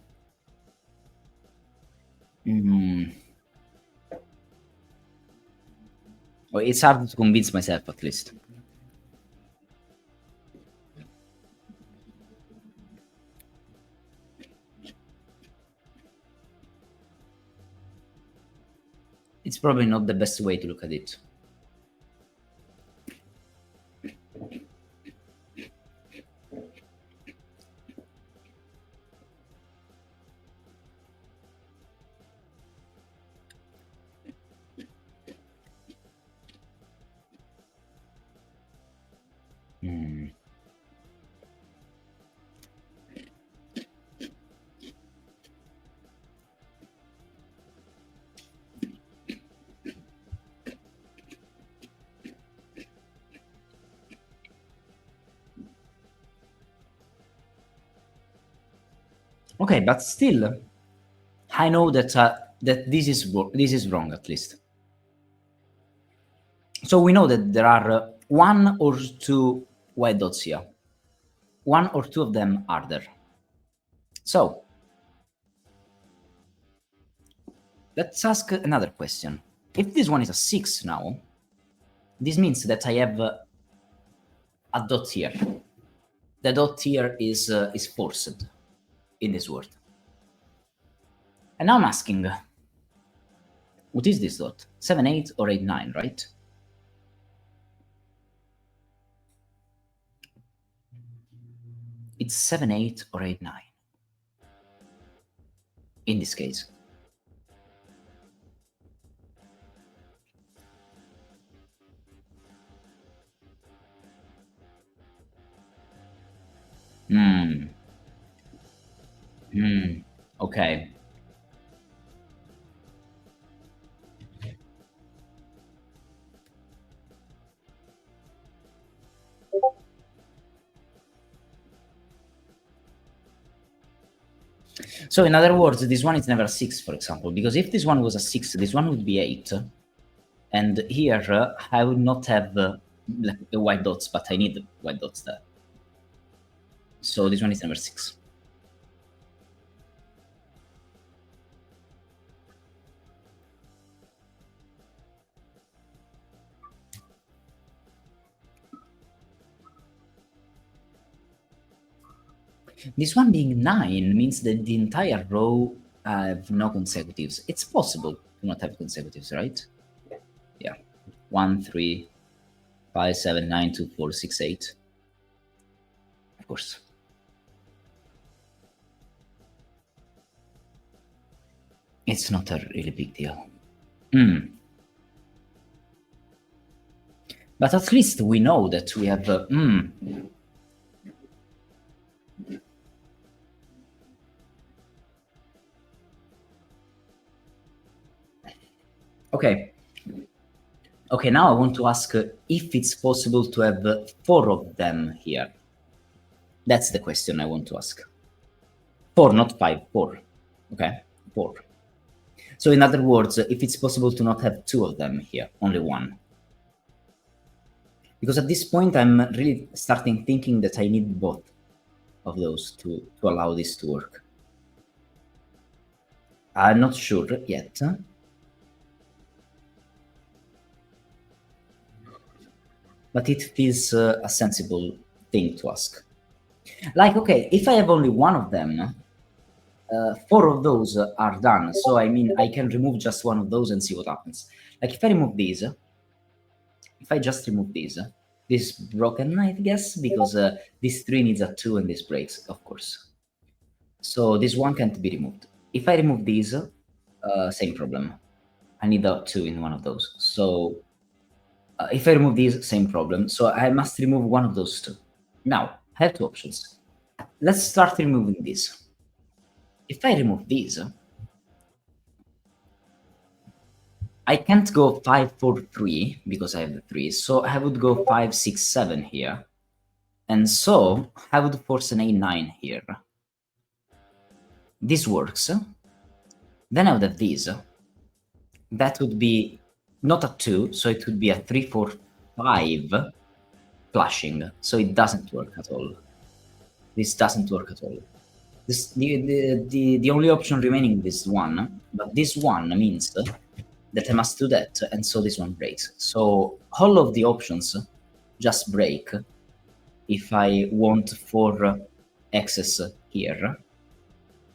Well, it's hard to convince myself, at least. It's probably not the best way to look at it. Okay, but still, I know that that this is wrong, at least. So we know that there are 1 or 2 white dots here. 1 or 2 of them are there. So let's ask another question. If this one is a 6 now, this means that I have a dot here. The dot here is forced in this word. And now I'm asking, what is this dot? 7, 8 or 8, 9, right? It's 7, 8 or 8, 9. In this case. Okay. So in other words, this one is never 6, for example, because if this one was a 6, this one would be 8. And here I would not have the white dots, but I need the white dots there. So this one is never 6. This one being 9 means that the entire row have no consecutives. It's possible to not have consecutives, right? Yeah. 1, 3, 5, 7, 9, 2, 4, 6, 8. Of course. It's not a really big deal. But at least we know that we have... Okay. Okay, now I want to ask if it's possible to have 4 of them here. That's the question I want to ask. 4, not 5, 4. Okay, 4. So in other words, if it's possible to not have 2 of them here, only 1. Because at this point, I'm really starting thinking that I need both of those to allow this to work. I'm not sure yet. But it feels a sensible thing to ask. Like, okay, if I have only 1 of them, 4 of those are done. So, I mean, I can remove just 1 of those and see what happens. Like, if I remove these, if I just remove these, this is broken, I guess, because this 3 needs a 2 and this breaks, of course. So this 1 can't be removed. If I remove these, same problem. I need a 2 in one of those. So if I remove these, same problem. So I must remove one of those 2. Now, I have 2 options. Let's start removing these. If I remove these, I can't go 5, 4, 3 because I have the 3. So I would go 5, 6, 7 here. And so I would force an A9 here. This works. Then I would have these. That would be not a 2, so it would be a 3, 4, 5 flashing. So it doesn't work at all. This doesn't work at all. The only option remaining is 1, but this 1 means that I must do that, and so this one breaks. So all of the options just break if I want 4 X's here.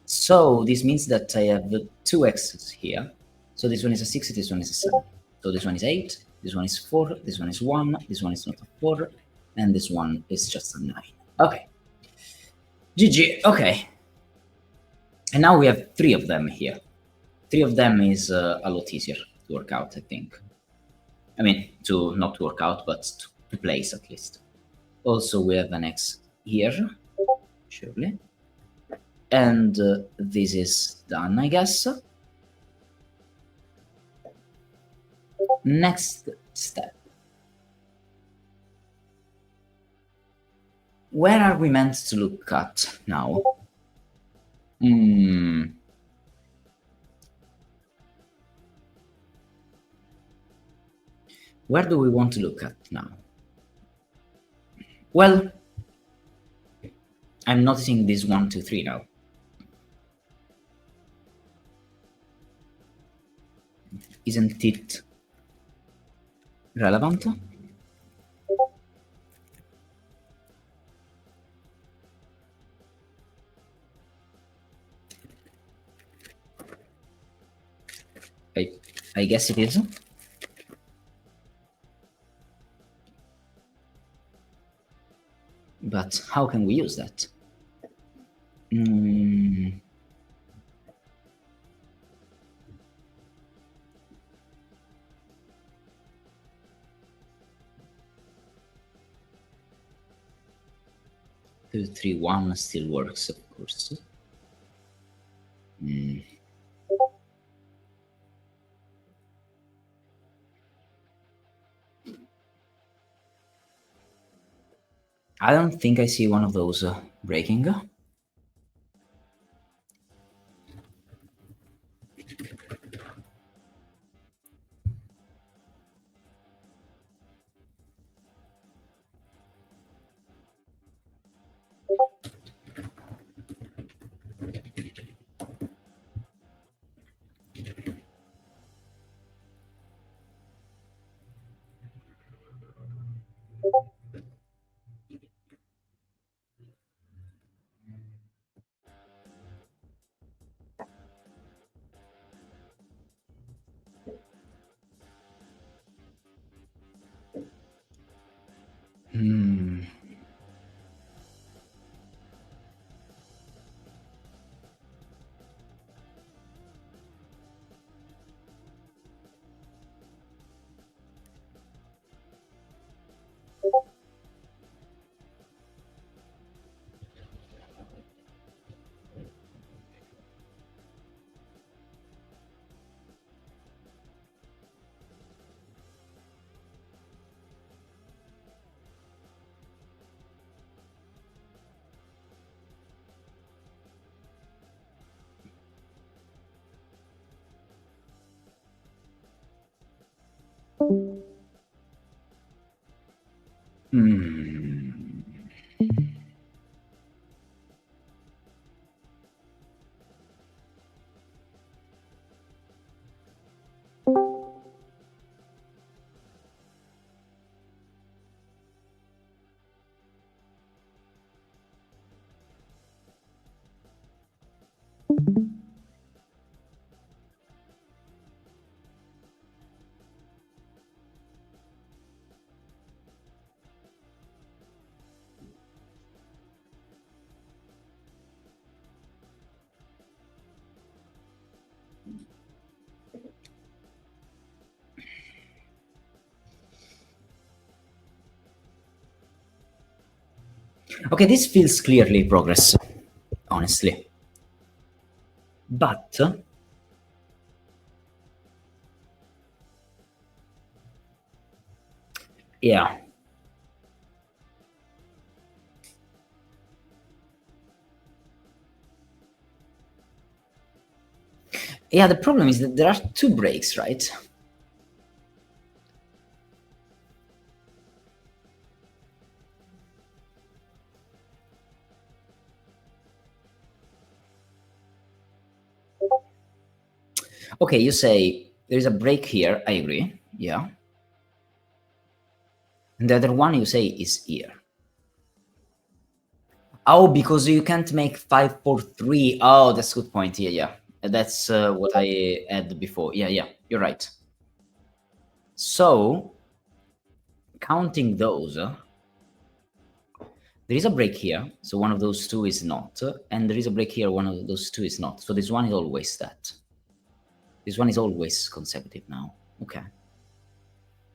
So this means that I have 2 X's here. So this one is a 6, this one is a 7. So this one is 8, this one is 4, this one is 1, this one is not a 4, and this one is just a 9. Okay. GG, okay. And now we have 3 of them here. 3 of them is a lot easier to work out, I think. I mean, to not work out, but to place at least. Also, we have an X here, surely. And this is done, I guess. Next step. Where are we meant to look at now? Where do we want to look at now? Well, I'm noticing this 1, 2, 3 now. Isn't it relevant? I guess it is. But how can we use that? 2, 3, 1 still works, of course. I don't think I see one of those breaking. Hmm. Hmm. Okay, this feels clearly progress, honestly. But yeah. Yeah, the problem is that there are two breaks, right? Okay, you say there is a break here. I agree. Yeah. And the other one you say is here. Oh, because you can't make 5-4-3. Oh, that's a good point. Yeah, yeah. That's what I had before. Yeah, yeah. You're right. So, counting those, there is a break here. So one of those two is not. And there is a break here. One of those two is not. So this one is always that. This one is always consecutive now. Okay.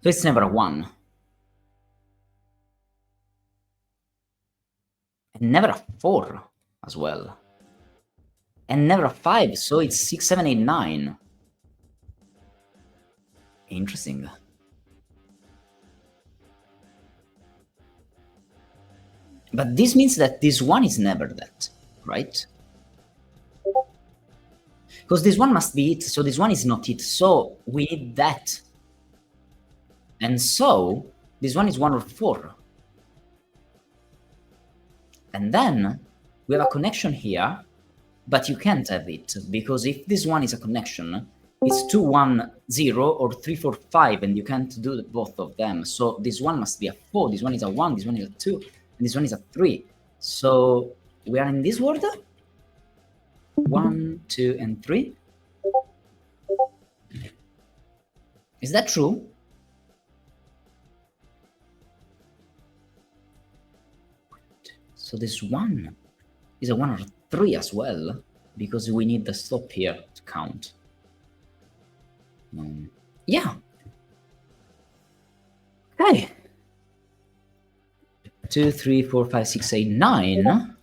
So it's never a 1. And never a 4 as well. And never a 5, so it's 6, 7, 8, 9. Interesting. But this means that this one is never that, right? Because this one must be it, so this one is not it. So we need that. And so this one is 1 or 4. And then we have a connection here, but you can't have it, because if this one is a connection, it's 2, 1, 0 or 3, 4, 5, and you can't do both of them. So this one must be a 4, this one is a 1, this one is a 2, and this one is a 3. So we are in this order. 1, 2, and 3. Is that true? So this one is a 1 or a 3 as well, because we need the stop here to count. Yeah. Okay. 2, 3, 4, 5, 6, 8, 9.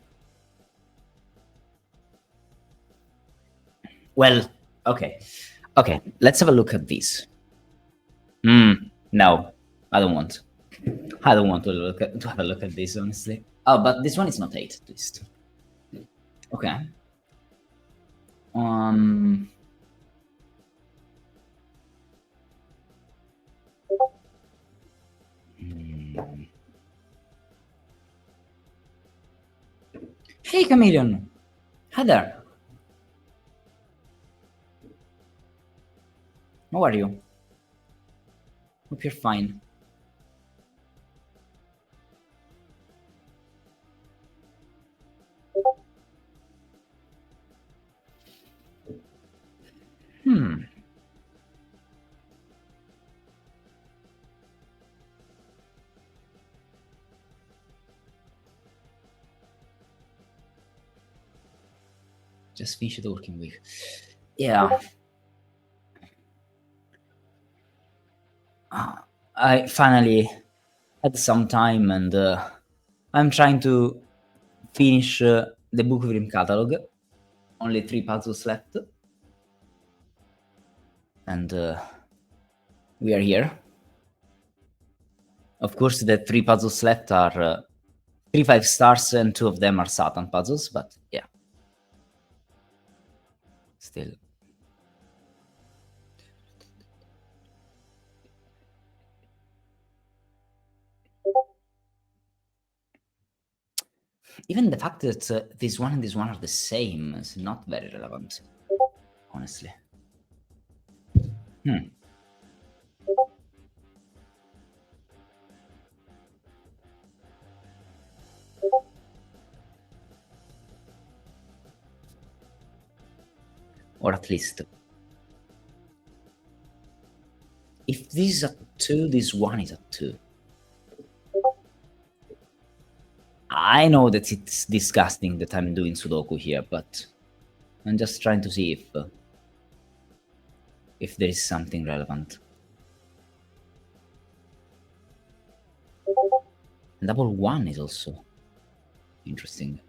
Well, okay. Okay, let's have a look at this. No, I don't want. I don't want to have a look at this, honestly. Oh, but this one is not 8, at least. Okay. Hey, Chameleon. Hi there. How are you? Hope you're fine. Just finished the working week. Yeah. I finally had some time, and I'm trying to finish the Book of Wyrm catalog. Only 3 puzzles left. And we are here. Of course, the 3 puzzles left are 3 5 stars, and 2 of them are Satan puzzles, but yeah. Still. Even the fact that this one and this one are the same is not very relevant, honestly. Or at least, if this is a 2, this one is a 2. I know that it's disgusting that I'm doing Sudoku here, but I'm just trying to see if there is something relevant. Double 1 is also interesting.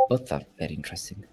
Both are very interesting.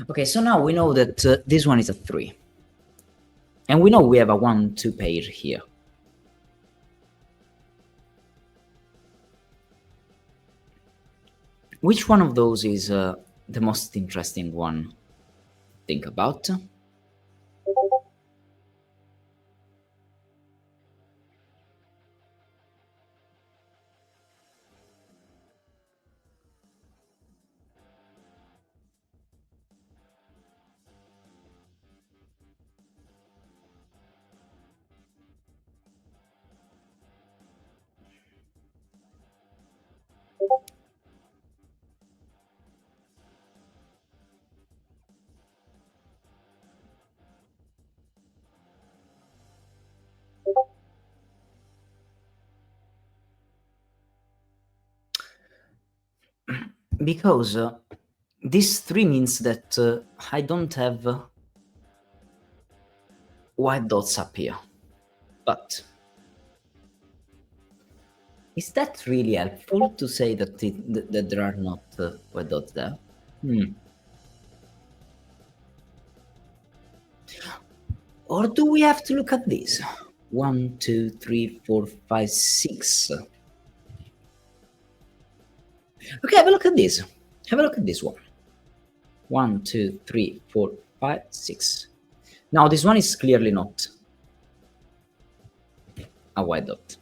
Okay, so now we know that this one is a 3. And we know we have a 1-2 pair here. Which one of those is the most interesting one to think about? Because this 3 means that I don't have white dots up here. But is that really helpful to say that that there are not white dots there? Or do we have to look at this? 1, 2, 3, 4, 5, 6. Okay, have a look at this. Have a look at this one. 1, 2, 3, 4, 5, 6. Now this one is clearly not a white dot.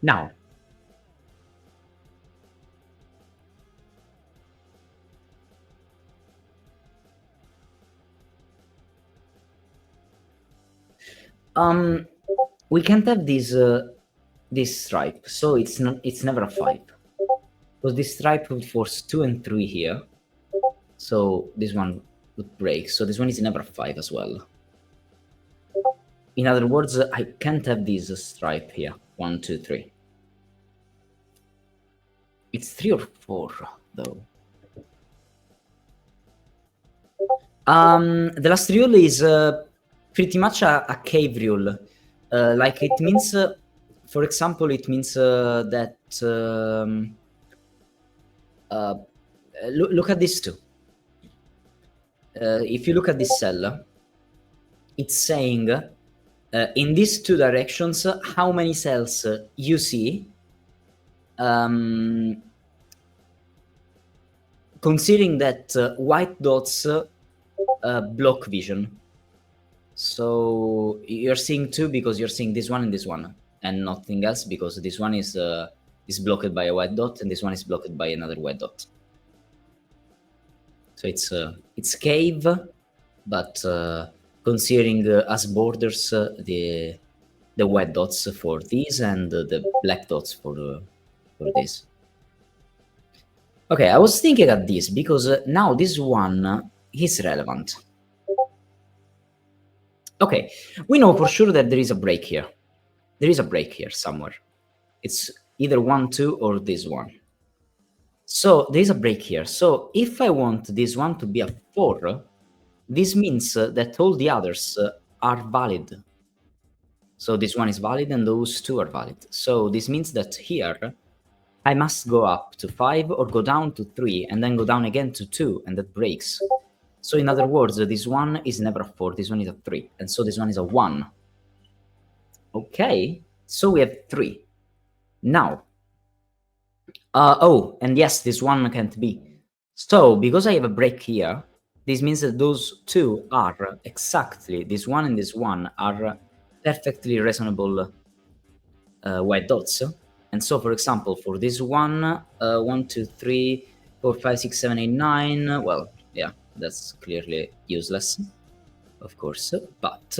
Now, we can't have this stripe, so it's never a 5. Because this stripe would force 2 and 3 here, so this one would break. So this one is never a 5 as well. In other words, I can't have this stripe here. 1, 2, 3. It's 3 or 4 though. The last rule is pretty much a cave rule. Like it means, for example, it means that look at this too. If you look at this cell, it's saying in these two directions how many cells you see, considering that white dots block vision. So you're seeing two because you're seeing this one and this one, and nothing else, because this one is blocked by a white dot and this one is blocked by another white dot. So it's cave, but considering as borders the white dots for these and the black dots for this. Okay, I was thinking of this because now this one is relevant. Okay, we know for sure that there is a break here. There is a break here somewhere. It's either 1, 2, or this one. So there is a break here. So if I want this one to be a 4, this means that all the others are valid. So this one is valid and those two are valid. So this means that here I must go up to 5 or go down to 3 and then go down again to 2, and that breaks. So in other words, this one is never a 4, this one is a 3, and so this one is a 1. Okay, so we have 3. Now, oh, and yes, this one can't be. So, because I have a break here, this means that those two are exactly, this one and this one are perfectly reasonable white dots. And so, for example, for this one, 1, 2, 3, 4, 5, 6, 7, 8, 9, well, yeah, that's clearly useless, of course, but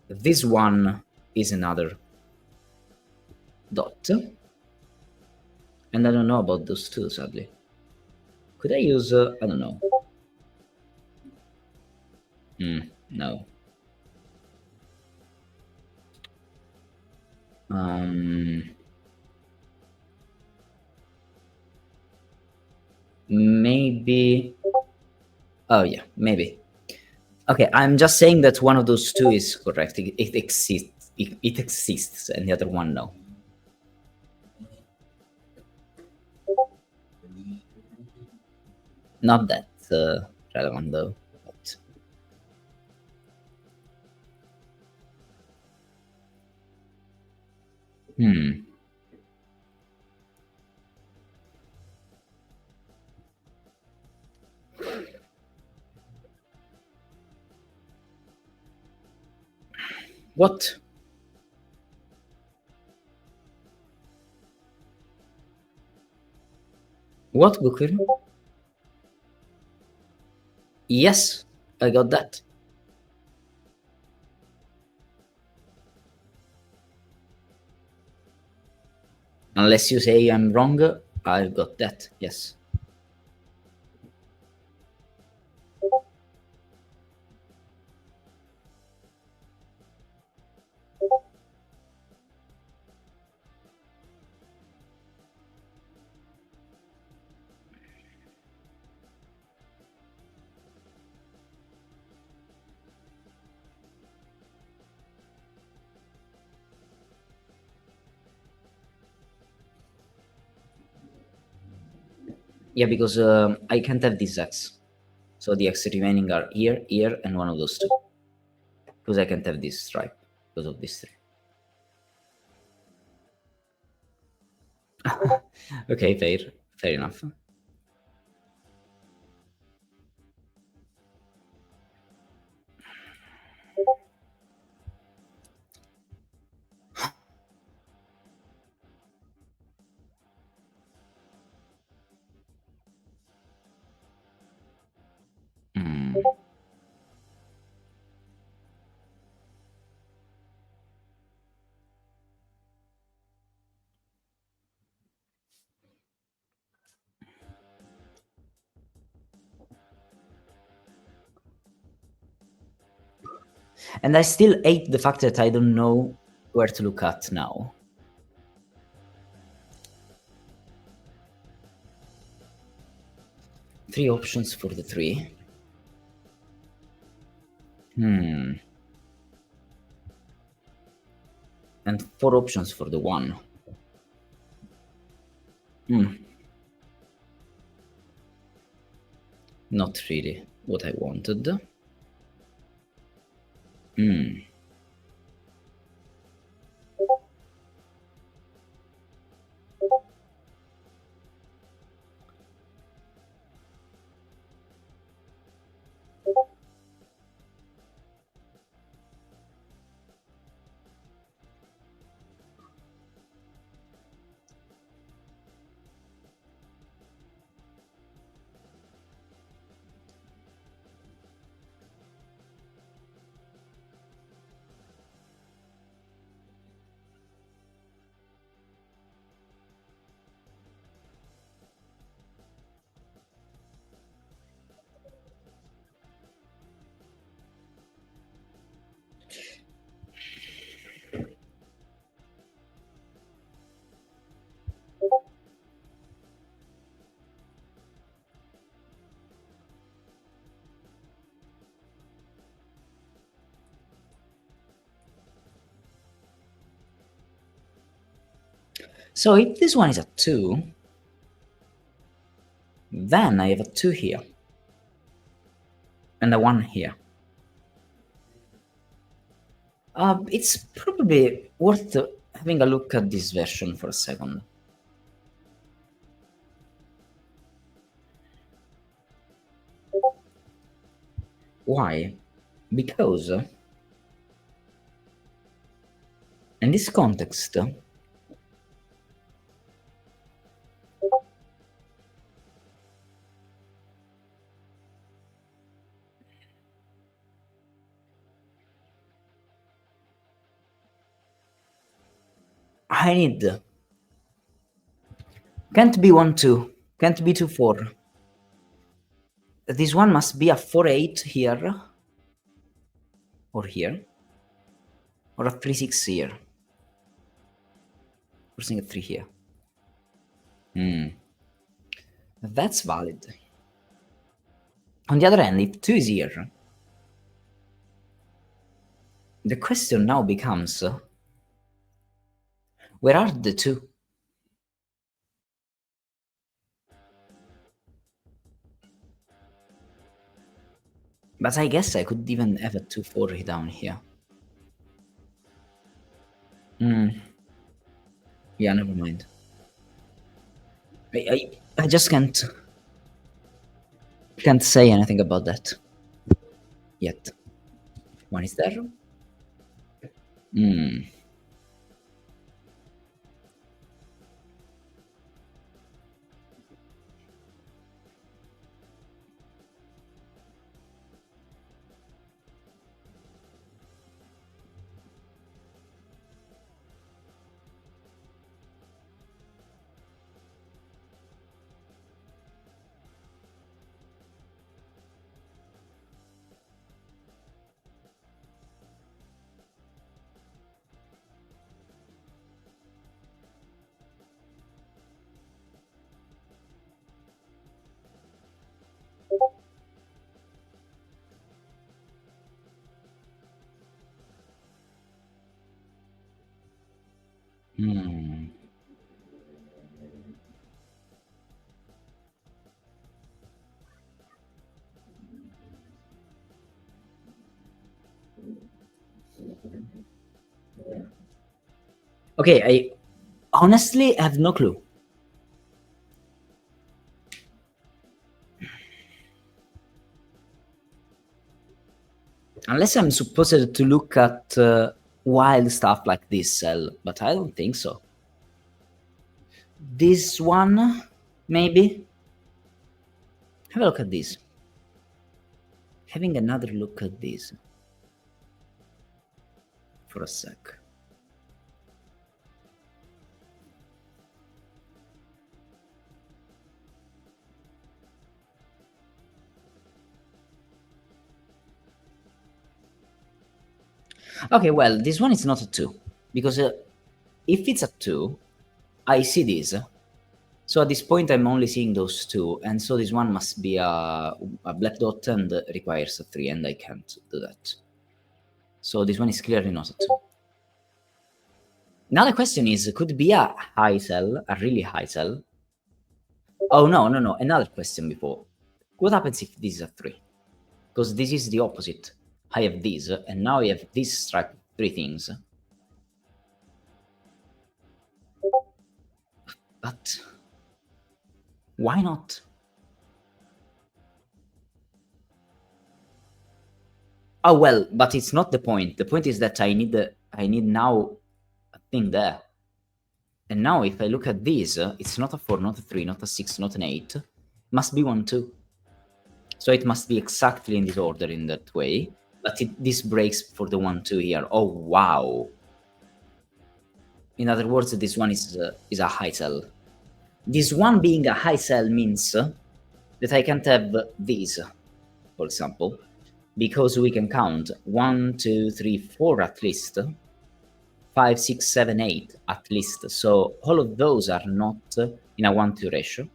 this one is another dot, and I don't know about those two, sadly. Could I use, I don't know. No. Maybe. Oh yeah, maybe. Okay, I'm just saying that one of those two is correct. It exists. It exists, and the other one no. Not that relevant though. But... What? What, Goku? Yes, I got that. Unless you say I'm wrong, I got that, yes. Yeah, because I can't have these X. So the X remaining are here, here, and one of those two. Because I can't have this stripe because of these 3. Okay, fair enough. And I still hate the fact that I don't know where to look at now. 3 options for the 3. And 4 options for the 1. Not really what I wanted. So if this one is a 2, then I have a 2 here. And a 1 here. It's probably worth having a look at this version for a second. Why? Because in this context, I need... Can't be 1, 2. Can't be 2, 4. This one must be a 4, 8 here. Or here. Or a 3, 6 here. Forcing a 3 here. That's valid. On the other hand, if 2 is here, the question now becomes, where are the 2? But I guess I could even have a 2, 4 down here. Yeah, never mind. I just can't say anything about that yet. One is there. Okay, I honestly have no clue. Unless I'm supposed to look at wild stuff like this cell, but I don't think so. This one, maybe? Have a look at this. Having another look at this. For a sec. Okay, well, this one is not a 2. Because if it's a 2, I see this. So at this point, I'm only seeing those two, and so this one must be a black dot and requires a 3, and I can't do that. So this one is clearly not a 2. Now the question is, could it be a high cell, a really high cell? Oh, no, another question before. What happens if this is a 3? Because this is the opposite. I have this, and now I have this strike 3 things. But why not? Oh well, but it's not the point. The point is that I need now a thing there. And now if I look at this, it's not a 4, not a 3, not a 6, not an 8. It must be 1, 2. So it must be exactly in this order in that way. But this breaks for the 1, 2 here. Oh wow. In other words, this one is a high cell. This one being a high cell means that I can't have these, for example, because we can count 1, 2, 3, 4 at least, 5, 6, 7, 8 at least. So all of those are not in a 1-2 ratio.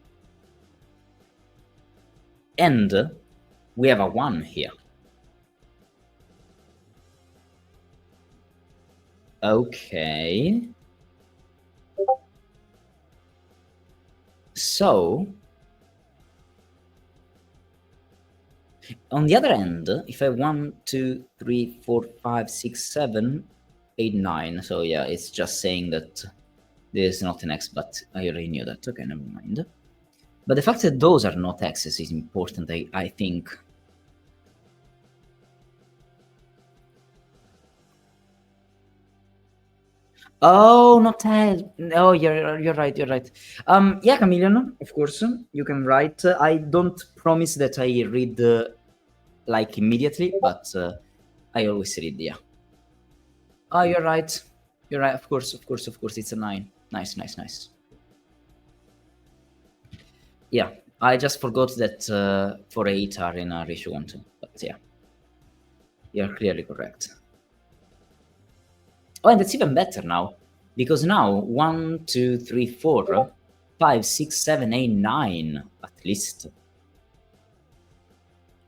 And we have a 1 here. Okay. So, on the other end, if I have 1, 2, 3, 4, 5, 6, 7, 8, 9. So yeah, it's just saying that this is not an X, but I already knew that. Okay, never mind. But the fact that those are not X's is important, I think. Oh, not that. Oh, you're right. Yeah, Chameleon, of course, you can write. I don't promise that I read like immediately, but I always read, yeah. Oh, you're right. You're right, of course, it's a 9. Nice. Yeah, I just forgot that 4, 8 are in a ratio 1, 2, but yeah. You're clearly correct. Oh, and it's even better now, because now 1, 2, 3, 4, 5, 6, 7, 8, 9 at least.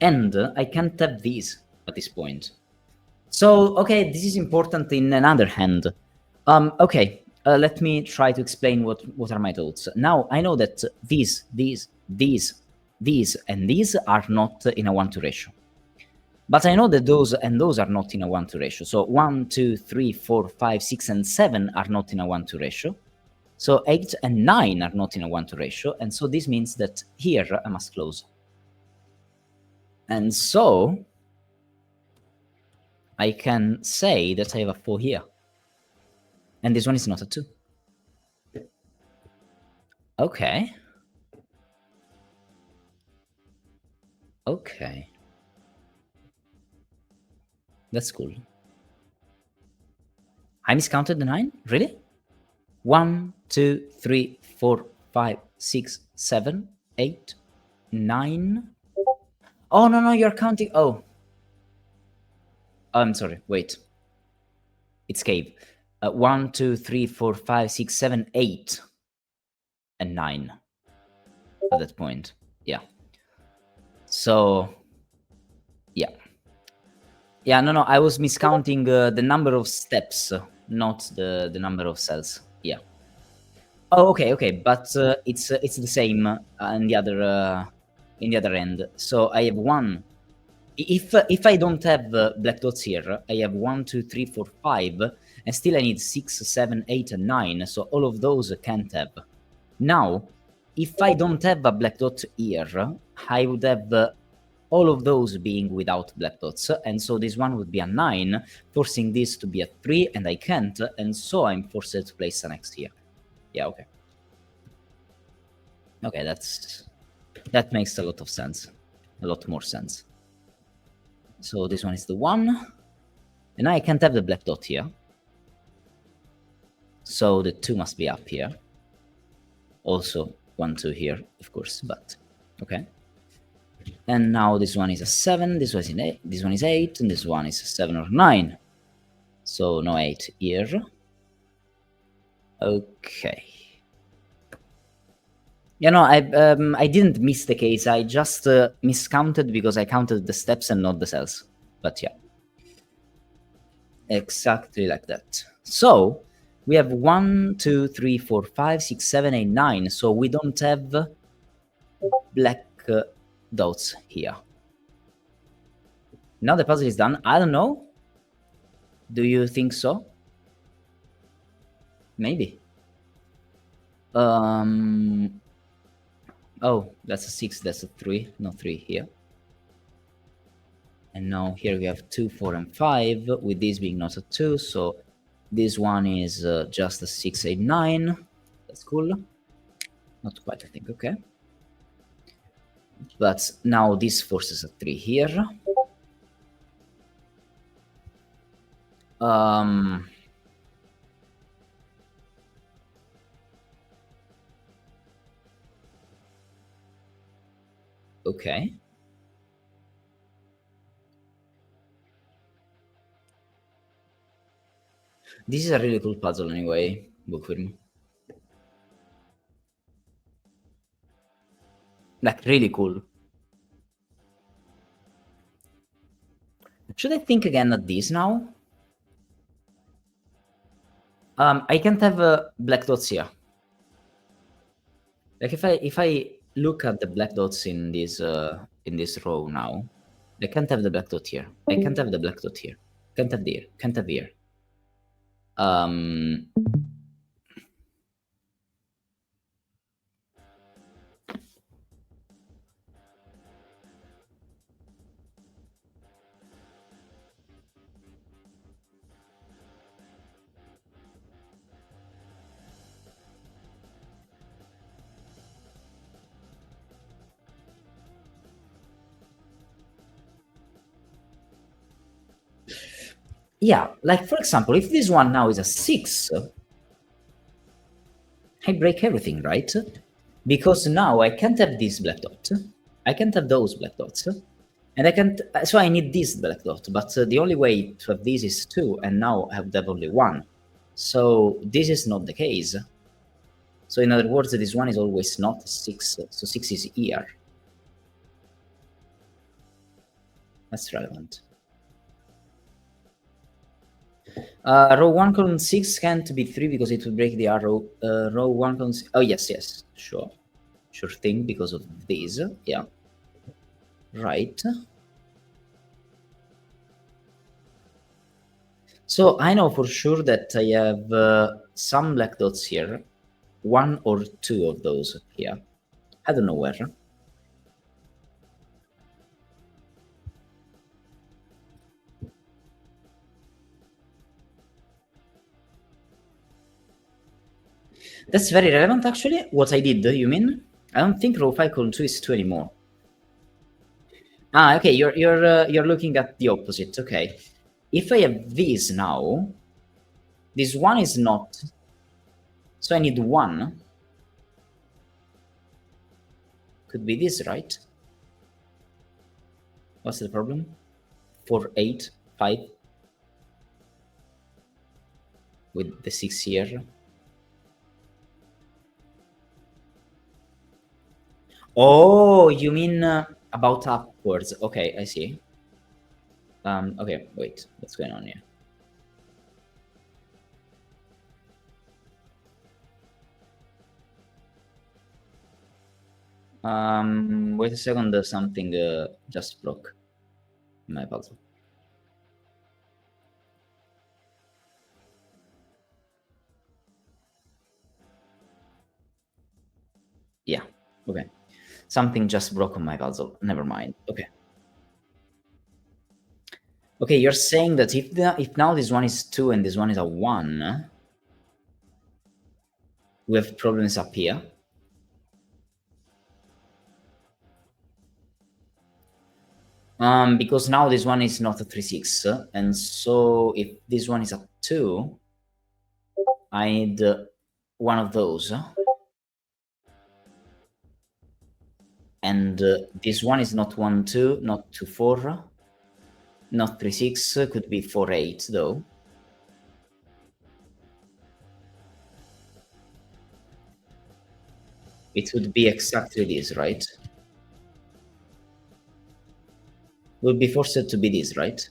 And I can't have these at this point. So, okay, this is important in another hand. Okay, let me try to explain what are my thoughts. Now, I know that these, and these are not in a 1-2 ratio. But I know that those and those are not in a 1-2 ratio. So 1, 2, 3, 4, 5, 6, and 7 are not in a 1-2 ratio. So 8 and 9 are not in a 1-2 ratio. And so this means that here I must close. And so I can say that I have a 4 here. And this one is not a 2. Okay. Okay. That's cool. I miscounted the 9? Really? 1, 2, 3, 4, 5, 6, 7, 8, 9. Oh, no, you're counting. Oh. I'm sorry. Wait. It's cave. 1, 2, 3, 4, 5, 6, 7, 8, and 9 at that point. Yeah. So, yeah. Yeah, no, I was miscounting the number of steps, not the number of cells. Yeah. Oh, okay, but it's the same in the other end. So I have 1. If I don't have black dots here, I have 1, 2, 3, 4, 5, and still I need 6, 7, 8, and 9. So all of those can't have. Now, if I don't have a black dot here, I would have all of those being without black dots, and so this one would be a 9, forcing this to be a 3, and I can't, and so I'm forced to place an X here. Yeah, okay. Okay, that makes a lot of sense. A lot more sense. So this one is the 1, and I can't have the black dot here. So the 2 must be up here. Also 1, 2 here, of course, but okay. And now this one is a 7, this one is 8, this one is 8, and this one is a 7 or 9. So no 8 here. Okay. Yeah, no, I didn't miss the case. I just miscounted because I counted the steps and not the cells. But yeah, exactly like that. So we have 1, 2, 3, 4, 5, 6, 7, 8, 9. So we don't have black dots here. Now the puzzle is done. I don't know. Do you think so? Maybe. Oh, that's a 6, that's a 3, no 3 here. And now here we have 2, 4, and 5, with this being not a 2, so this one is just a 6, 8, 9. That's cool. Not quite, I think, okay. But now this forces a 3 here. Okay. This is a really cool puzzle anyway, Wyrm. Like, really cool. Should I think again at this now? I can't have black dots here. Like if I look at the black dots in this row now, I can't have the black dot here. I can't have the black dot here. Can't have there. Can't have here. Yeah, like for example, if this one now is a 6, I break everything, right? Because now I can't have this black dot. I can't have those black dots. And I can't, so I need this black dot, but the only way to have this is 2, and now I have to have only 1. So this is not the case. So in other words, this one is always not 6, so 6 is here. That's relevant. Row 1 column 6 can't be 3 because it would break the arrow. Row 1 column 6. Oh, yes, sure. Sure thing, because of this. Yeah. Right. So I know for sure that I have some black dots here. 1 or 2 of those here. I don't know where. That's very relevant, actually. What I did, you mean? I don't think row 5 column 2 is 2 anymore. Ah, okay, you're looking at the opposite. Okay. If I have this now, this 1 is not. So I need 1. Could be this, right? What's the problem? 4, 8, 5. With the 6 here. Oh, you mean about upwards. Okay, I see. Okay, wait. What's going on here? Wait a second. Something just broke my puzzle. Yeah, okay. Something just broke on my puzzle. Never mind. Okay. Okay, you're saying that if now this one is 2 and this one is a 1, we have problems up here. Because now this one is not a 3, 6, and so if this one is a 2, I need one of those. And this one is not 1, 2, not 2, 4, not 3, 6, could be 4, 8, though. It would be exactly this, right? Would be forced to be this, right?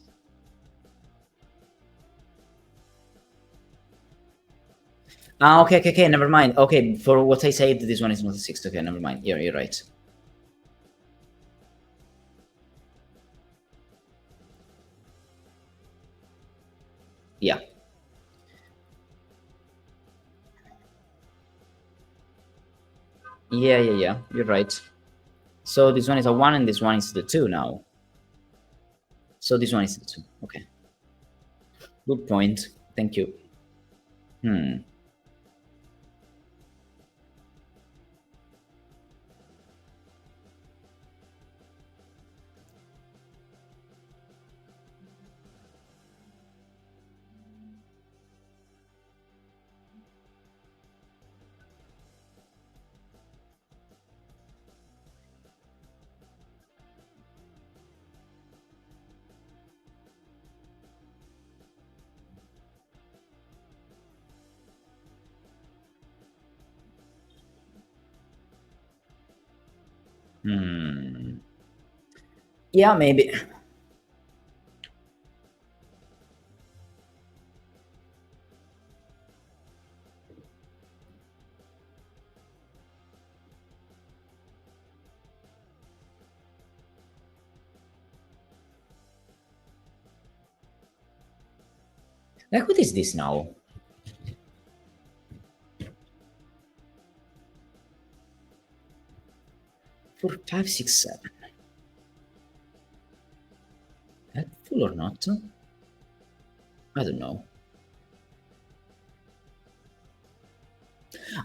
Ah, okay, never mind. Okay, for what I said, this one is not a 6. Okay, never mind. You're right. Yeah. Yeah. You're right. So this one is a 1 and this one is the 2 now. So this one is the 2. Okay. Good point. Thank you. Yeah, maybe. Like, what is this now? Four, five, six, 7. Helpful or not? I don't know.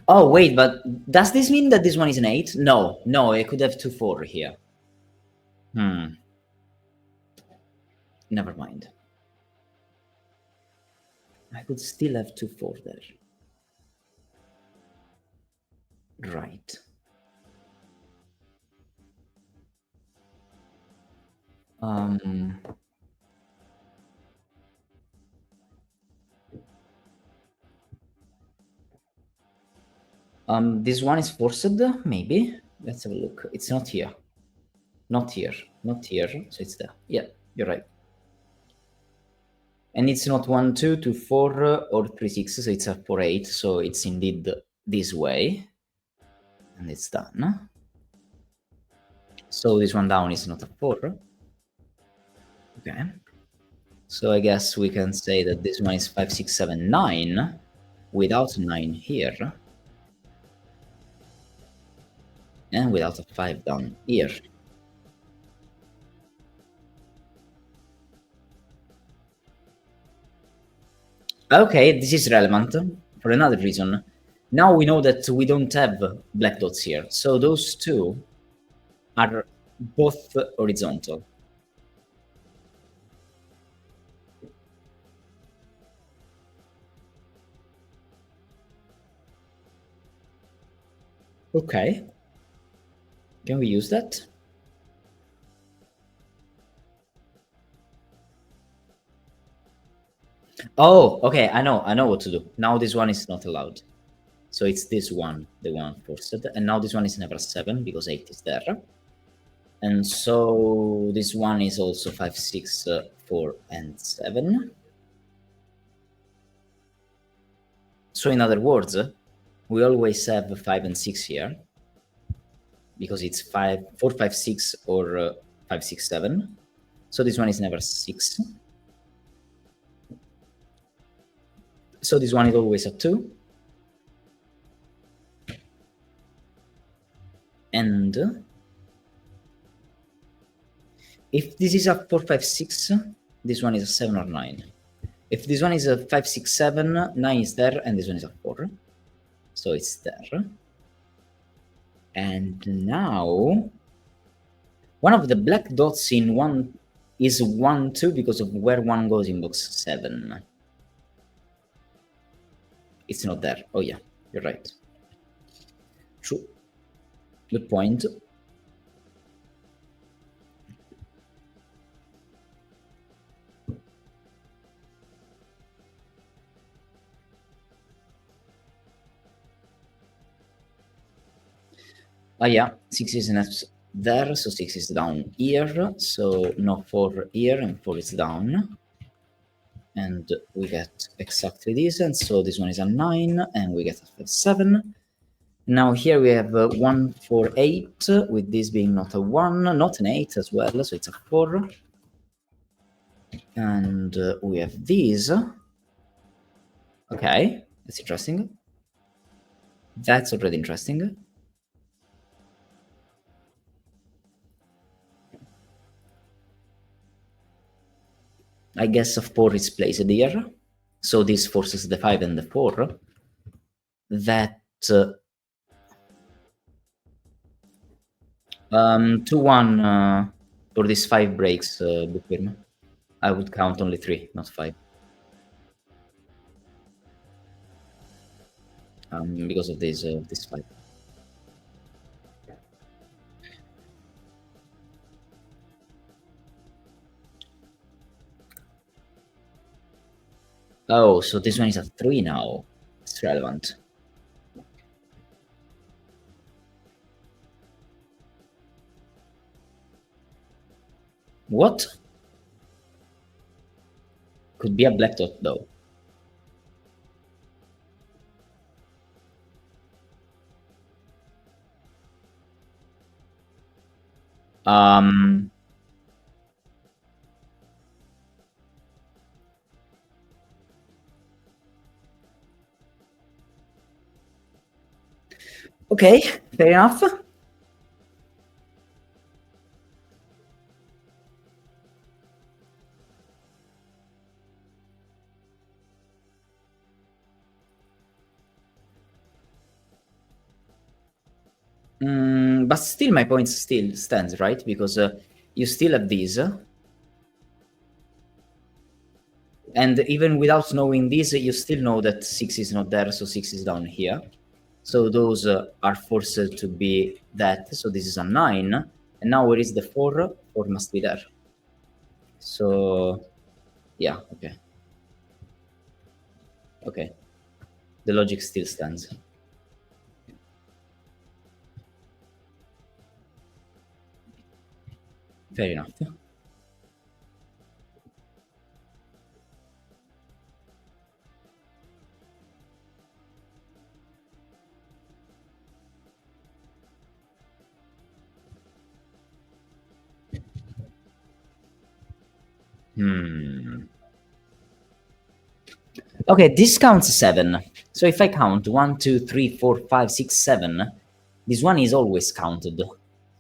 Oh, wait, but does this mean that this one is an 8? No, I could have 2, 4 here. Never mind. I could still have 2, 4 there. Right. This one is forced, maybe. Let's have a look. It's not here. Not here. So it's there. Yeah, you're right. And it's not 1, 2, 2, 4, or 3, 6. So it's a 4, 8. So it's indeed this way. And it's done. So this one down is not a 4. Okay. So I guess we can say that this one is 5, 6, 7, 9 without 9 here. And without a 5 down here. Okay, this is relevant for another reason. Now we know that we don't have black dots here, so those two are both horizontal. Okay. Can we use that? Oh, okay, I know what to do. Now this one is not allowed. So it's this one, the one forced, and now this one is never 7 because 8 is there. And so this one is also 5, 6, 4, and 7. So in other words, we always have 5 and 6 here because it's 4, 5, 6 or 5, 6, 7. So this one is never 6. So this one is always a 2. And if this is a 4, 5, 6, this one is a 7 or 9. If this one is a 5, 6, 7, 9 is there, and this one is a 4. So it's there. And now one of the black dots in 1 is 1, 2 because of where 1 goes in box 7. It's not there. Oh yeah, you're right. True. Good point. Yeah, 6 is not there, so 6 is down here, so no 4 here, and 4 is down. And we get exactly this, and so this one is a 9, and we get a 7. Now here we have 1, 4, 8, with this being not a 1, not an 8 as well, so it's a 4. And we have these. Okay, that's interesting. That's already interesting. I guess a 4 is placed here, so this forces the 5 and the 4. That 2-1 for these 5 breaks, Wyrm. I would count only 3, not 5. Because of this 5. Oh, so this one is a 3 now. It's relevant. What? Could be a black dot, though. Okay, fair enough. But still, my point still stands, right? Because you still have these. And even without knowing this, you still know that 6 is not there, so 6 is down here. So those are forced to be that. So this is a 9. And now where is the 4? 4 must be there. So, yeah, okay. Okay. The logic still stands. Fair enough. Okay, this counts 7. So if I count 1, 2, 3, 4, 5, 6, 7, this one is always counted.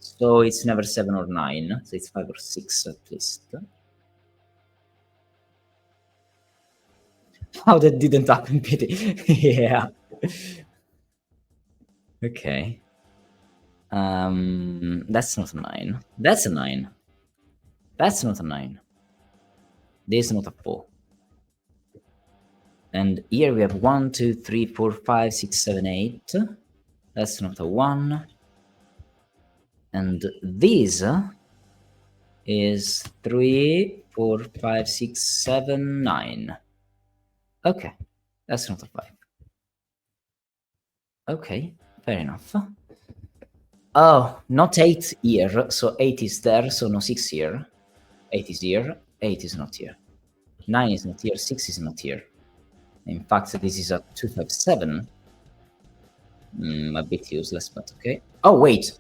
So it's never 7 or 9. So it's 5 or 6 at least. How that didn't happen, pity. Yeah. Okay. That's not a 9. That's a 9. That's not a 9. This is not a 4. And here we have 1, 2, 3, 4, 5, 6, 7, 8. That's not a 1. And this is 3, 4, 5, 6, 7, 9. Okay, that's not a 5. Okay, fair enough. Oh, not 8 here, so 8 is there, so no 6 here. 8 is here, 8 is not here. 9 is not here, 6 is not here. In fact, this is a 2, 5, 7. A bit useless, but okay. Oh, wait.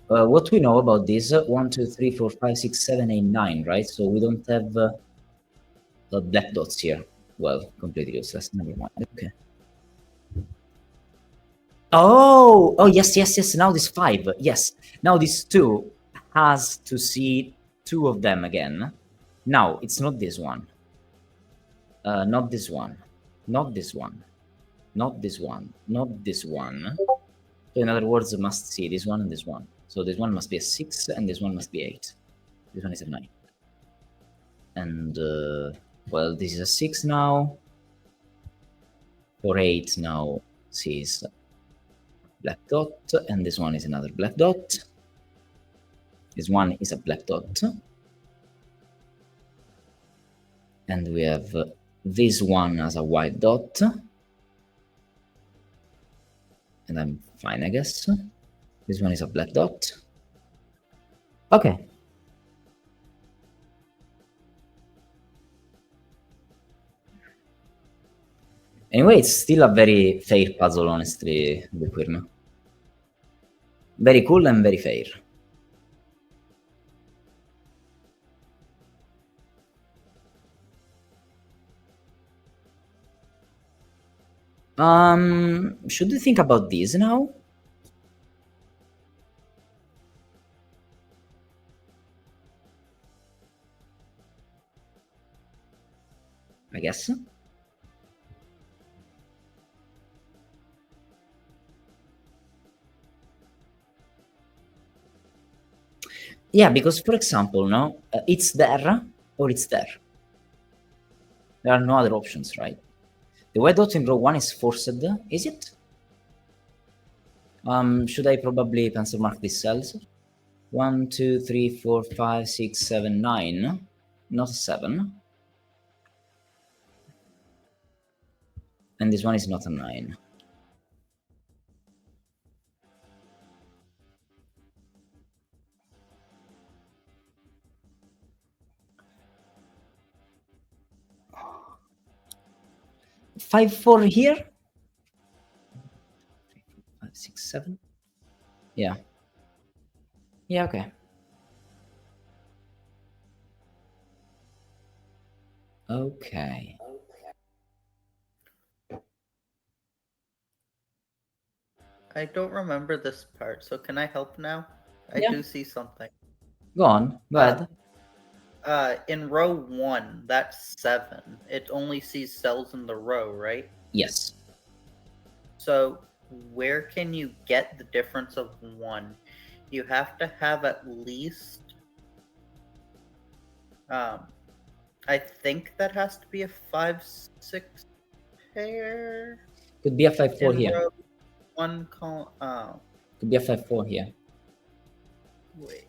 What we know about this, 1, 2, 3, 4, 5, 6, 7, 8, 9, right? So we don't have black dots here. Well, completely useless. Never mind. Okay. Oh, yes, yes, yes. Now this 5. Yes. Now this 2 has to see 2 of them again. Now, it's not this one. Not this one. Not this one. Not this one. Not this one. So in other words, it must see this one and this one. So this one must be a 6 and this one must be 8. This one is a 9. And, well, this is a 6 now. For 8 now sees black dot, and this one is another black dot. This one is a black dot. And we have this one as a white dot. And I'm fine, I guess. This one is a black dot. Okay. Anyway, it's still a very fair puzzle, honestly, the Wyrm. Very cool and very fair. Should we think about this now? I guess. Yeah, because for example, no, it's there or it's there. There are no other options, right? The white dot in row 1 is forced, is it? Should I probably pencil mark these cells? 1, 2, 3, 4, 5, 6, 7, 9. Not a 7. And this one is not a 9. Five, 4 here? 5, 6, 7. Yeah. Yeah, okay. Okay. I don't remember this part, so can I help now? I Yeah. do see something. Go on. Go ahead. In row 1, that's 7. It only sees cells in the row, right? Yes. So where can you get the difference of 1? You have to have at least... I think that has to be a 5, 6 pair. Could be a 5, 4 in here. row 1 column. Could be a 5, 4 here. Wait.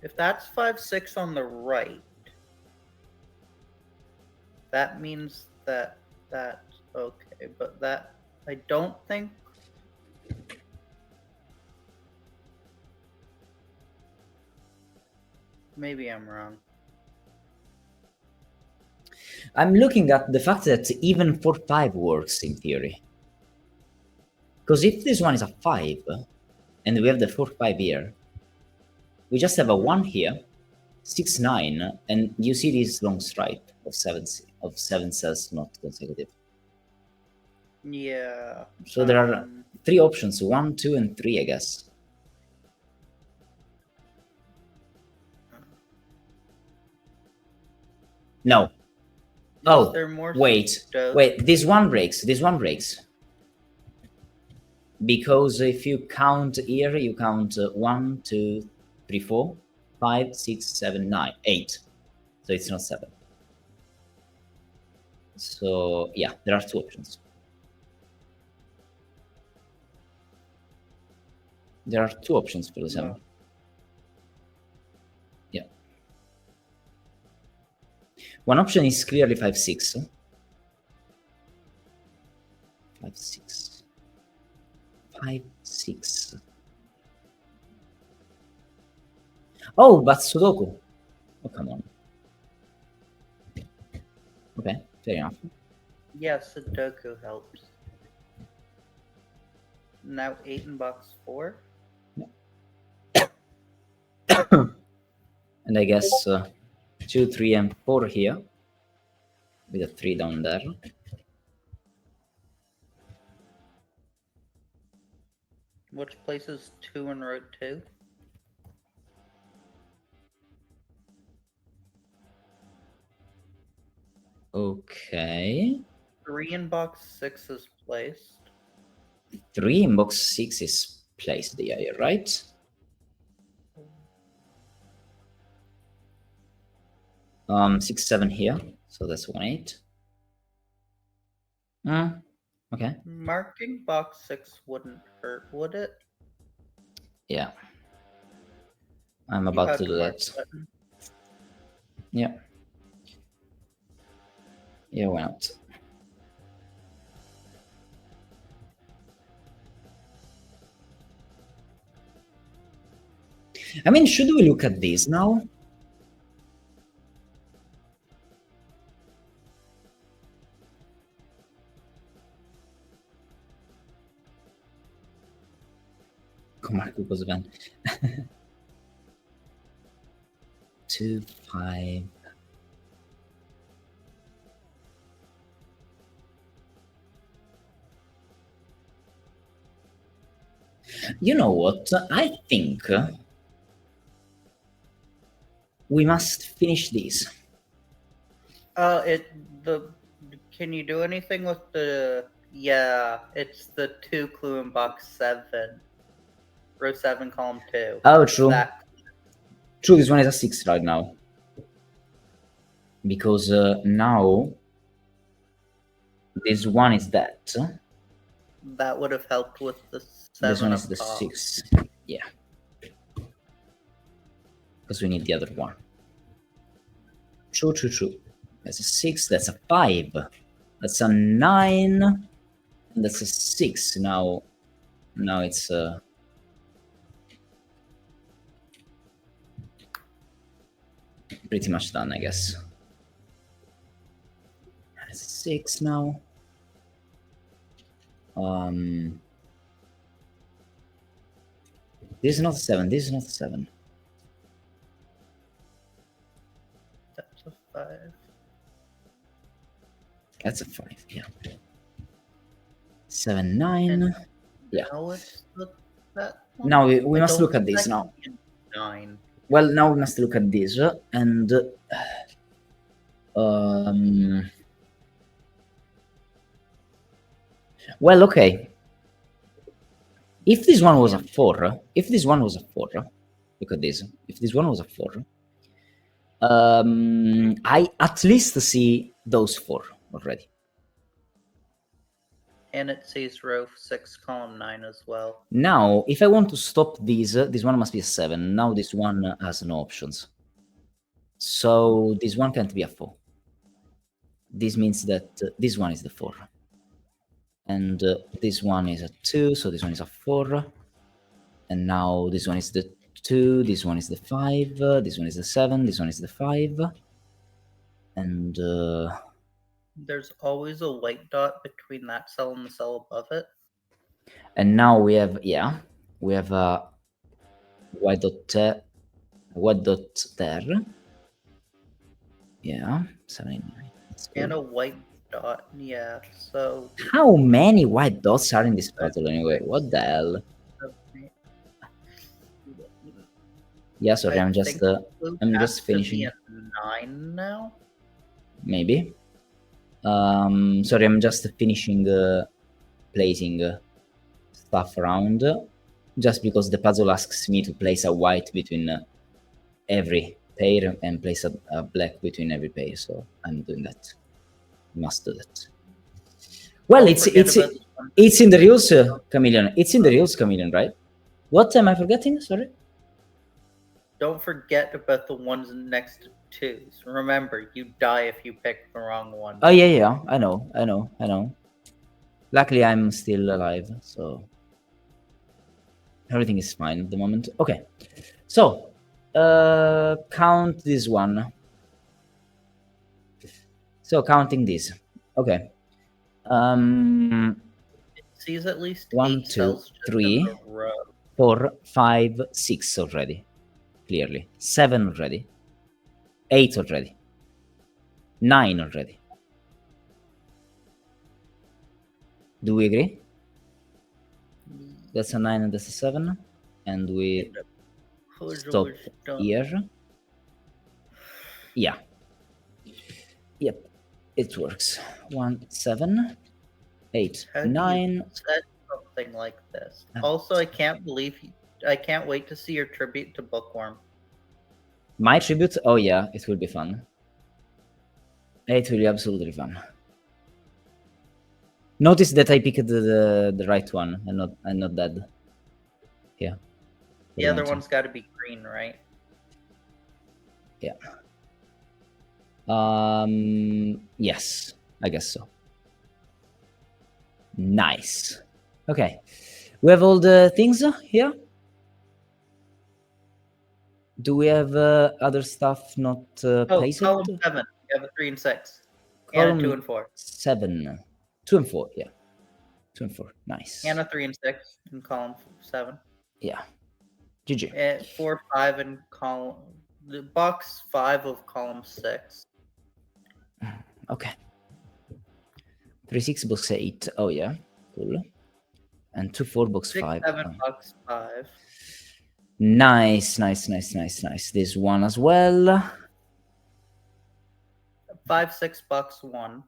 If that's 5, 6 on the right, that means that that's okay, but that I don't think. Maybe I'm wrong. I'm looking at the fact that even 4, 5 works in theory. Because if this one is a 5, and we have the 4, 5 here, we just have a 1 here, 6, 9, and you see this long stripe of 7 cells not consecutive. Yeah. So there are 3 options, 1, 2, and 3, I guess. No. Oh, wait, this one breaks, because if you count here, you count 1, 2, 3, 4, 5, 6, 7, 9, 8. So it's not 7. So yeah, there are 2 options. There are 2 options for the 7. No. Yeah. One option is clearly 5, 6. 5, 6. 5, 6. Oh, but Sudoku. Oh, come on. Okay, fair enough. Yeah, Sudoku helps. Now 8 in box 4. And I guess 2, 3, and 4 here, with a 3 down there. Which places 2 in row 2? Okay. 3 in box 6 is placed. 3 in box 6 is placed there, right? Six, 7 here, so that's 1, 8. Okay. Marking box 6 wouldn't hurt, would it? Yeah. I'm about to do that. Yeah. Yeah, why not? I mean, should we look at this now? Marco Cosvan. 2, 5. You know what? I think we must finish this. Can you do anything with the? Yeah, it's the 2 clue in box 7, row 7, column 2. Oh, true. That True, this one is a 6 right now. Because now this one is that. that would have helped with the 7. This one is up the top. 6. Yeah. Because we need the other one. True, true, true. That's a 6, that's a 5. That's a 9. And that's a 6. Now it's pretty much done, I guess. It's a 6 now. This is not a 7. This is not a 7. That's a 5. That's a 5. Yeah. 7, 9. And Yeah. Now let's look at that one. Now we I must don't look at think this I now. can get 9. Well, now we must look at this and well, okay. If this one was a 4, look at this. If this one was a 4, I at least see those 4 already. And it says row 6, column 9 as well. Now, if I want to stop these, this one must be a 7. Now this one has no options. So this one can't be a 4. This means that this one is the 4. And this one is a 2, so this one is a 4. And now this one is the 2, this one is the 5, this one is the 7, this one is the 5. And There's always a white dot between that cell and the cell above it. and now we have, yeah, we have a white dot there. Yeah, 79. That's And good. a white dot, yeah. So How many white dots are in this puzzle anyway? What the hell? Yeah, sorry, I'm just finishing. A 9 now. Maybe. Sorry, I'm just finishing placing stuff around. Just because the puzzle asks me to place a white between every pair and place a black between every pair, so I'm doing that. Must do that. Well, it's in the rules, Chameleon. It's in the rules, Chameleon, right? What am I forgetting? Sorry. Don't forget about the ones next to 2s. Remember, you die if you pick the wrong one. Oh yeah, I know. Luckily, I'm still alive, so everything is fine at the moment. Okay, so count this one. So counting this. Okay. It sees at least 1, 8 2, cells just 3, in a row. 4, 5, 6 already. Clearly. 7 already. 8 already. 9 already. Do we agree? That's a 9 and that's a 7. And we stop here. Yeah. Yep. It works. 1, 7, 8, How do you 9. set something like this? Also, I can't wait to see your tribute to Bookworm. My tribute? Oh yeah, it will be fun. It will be absolutely fun. Notice that I picked the right one and not that. Yeah. The other one's got to be green, right? Yeah. Yes, I guess so. Nice. Okay. We have all the things here. Do we have other stuff not Oh, placed? column 7. You have a 3 and 6. And a 2 Column and 4. 7. 2 and 4, yeah. 2 and 4, nice. And a 3 and 6 in column 7. Yeah. GG. 4, 5 in column. The box 5 of column 6. Okay. 3, 6, box 8. Oh, yeah. Cool. And 2, 4, box 6, 5. 7, Oh. box 5. Nice, nice, nice, nice, nice. This one as well. 5, 6, box 1.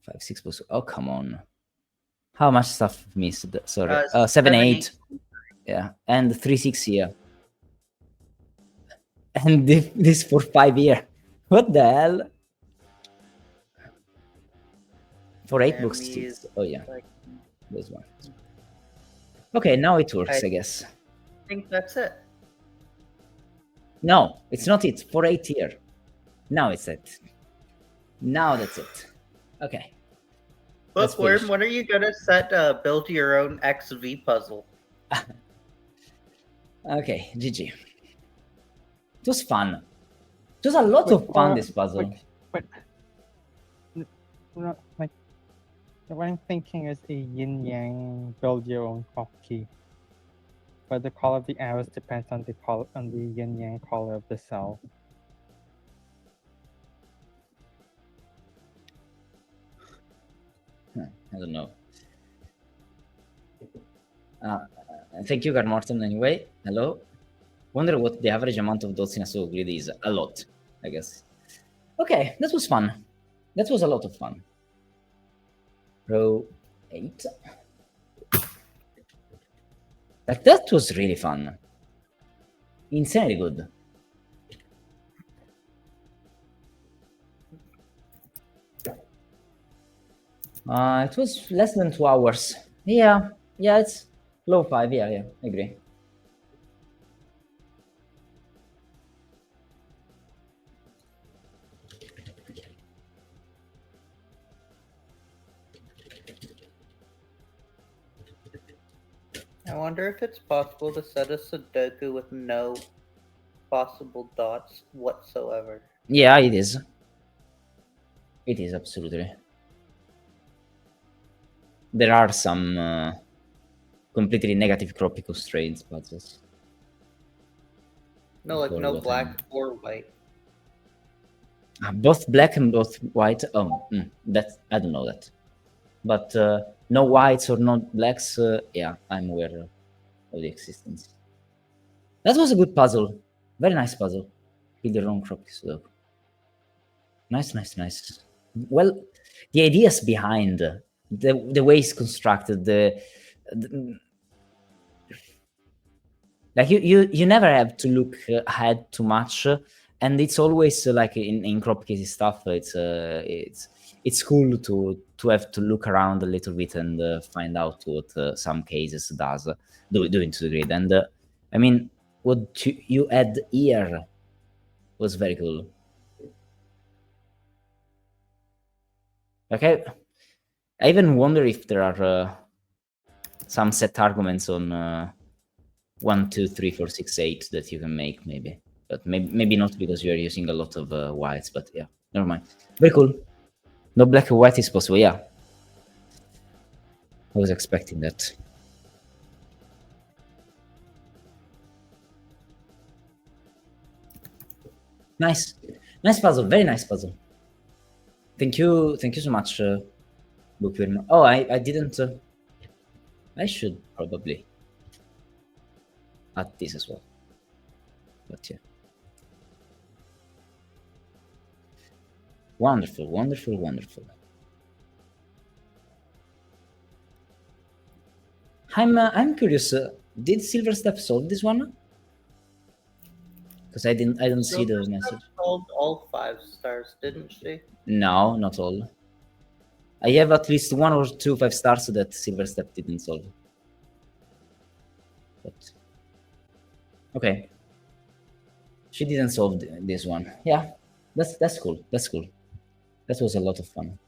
5, 6, box. Oh, come on. How much stuff missed? Sorry. 7, 7, 8. Yeah. And 3, 6 here. And this for 5 here. What the hell? For 8 box 6. Oh, yeah. This one. Okay, now it works, I guess. I think that's it. No, it's not it. For 8 here. Now it's it. Now that's it. Okay. But Wyrm, when are you gonna set build your own XV puzzle? Okay, GG. It was fun. It was a lot of fun, this puzzle. No, like, what I'm thinking is a yin yang build your own Kropki. But the color of the arrows depends on the color on the yin yang color of the cell. I don't know. Thank you, Garmorton, anyway. Hello. Wonder what the average amount of dots in a Sudoku grid is. A lot, I guess. Okay, that was fun. That was a lot of fun. Row 8. Like, that was really fun. Insanely good. It was less than 2 hours. Yeah, it's low 5. Yeah, I agree. I wonder if it's possible to set a Sudoku with no possible dots whatsoever. Yeah, it is. It is, absolutely. There are some completely negative Kropki constraints puzzles. No, like no black or white. Both black and both white. Oh, that I don't know that. But no whites or no blacks. Yeah, I'm aware of the existence. That was a good puzzle. Very nice puzzle. With the wrong Kropki Sudoku. Nice, nice, nice. Well, the ideas behind the way it's constructed, the like you never have to look ahead too much, and it's always like in Kropki stuff. It's cool to have to look around a little bit and find out what some cases do into the grid. And I mean, what you had here was very cool. Okay, I even wonder if there are some set arguments on 1, 2, 3, 4, 6, 8 that you can make, maybe. But maybe not, because you're using a lot of whites, but yeah, never mind. Very cool. No black and white is possible, yeah. I was expecting that. Nice. Nice puzzle, very nice puzzle. Thank you so much, Wyrm. Oh, I didn't... I should probably add this as well. But yeah. Wonderful, wonderful, wonderful. I'm curious. Did Silver Step solve this one? Because I don't see the message. Solved all 5 stars, didn't she? No, not all. I have at least 1 or 2 5 stars that Silver Step didn't solve. But okay, she didn't solve this one. Yeah, that's cool. That's cool. That was a lot of fun.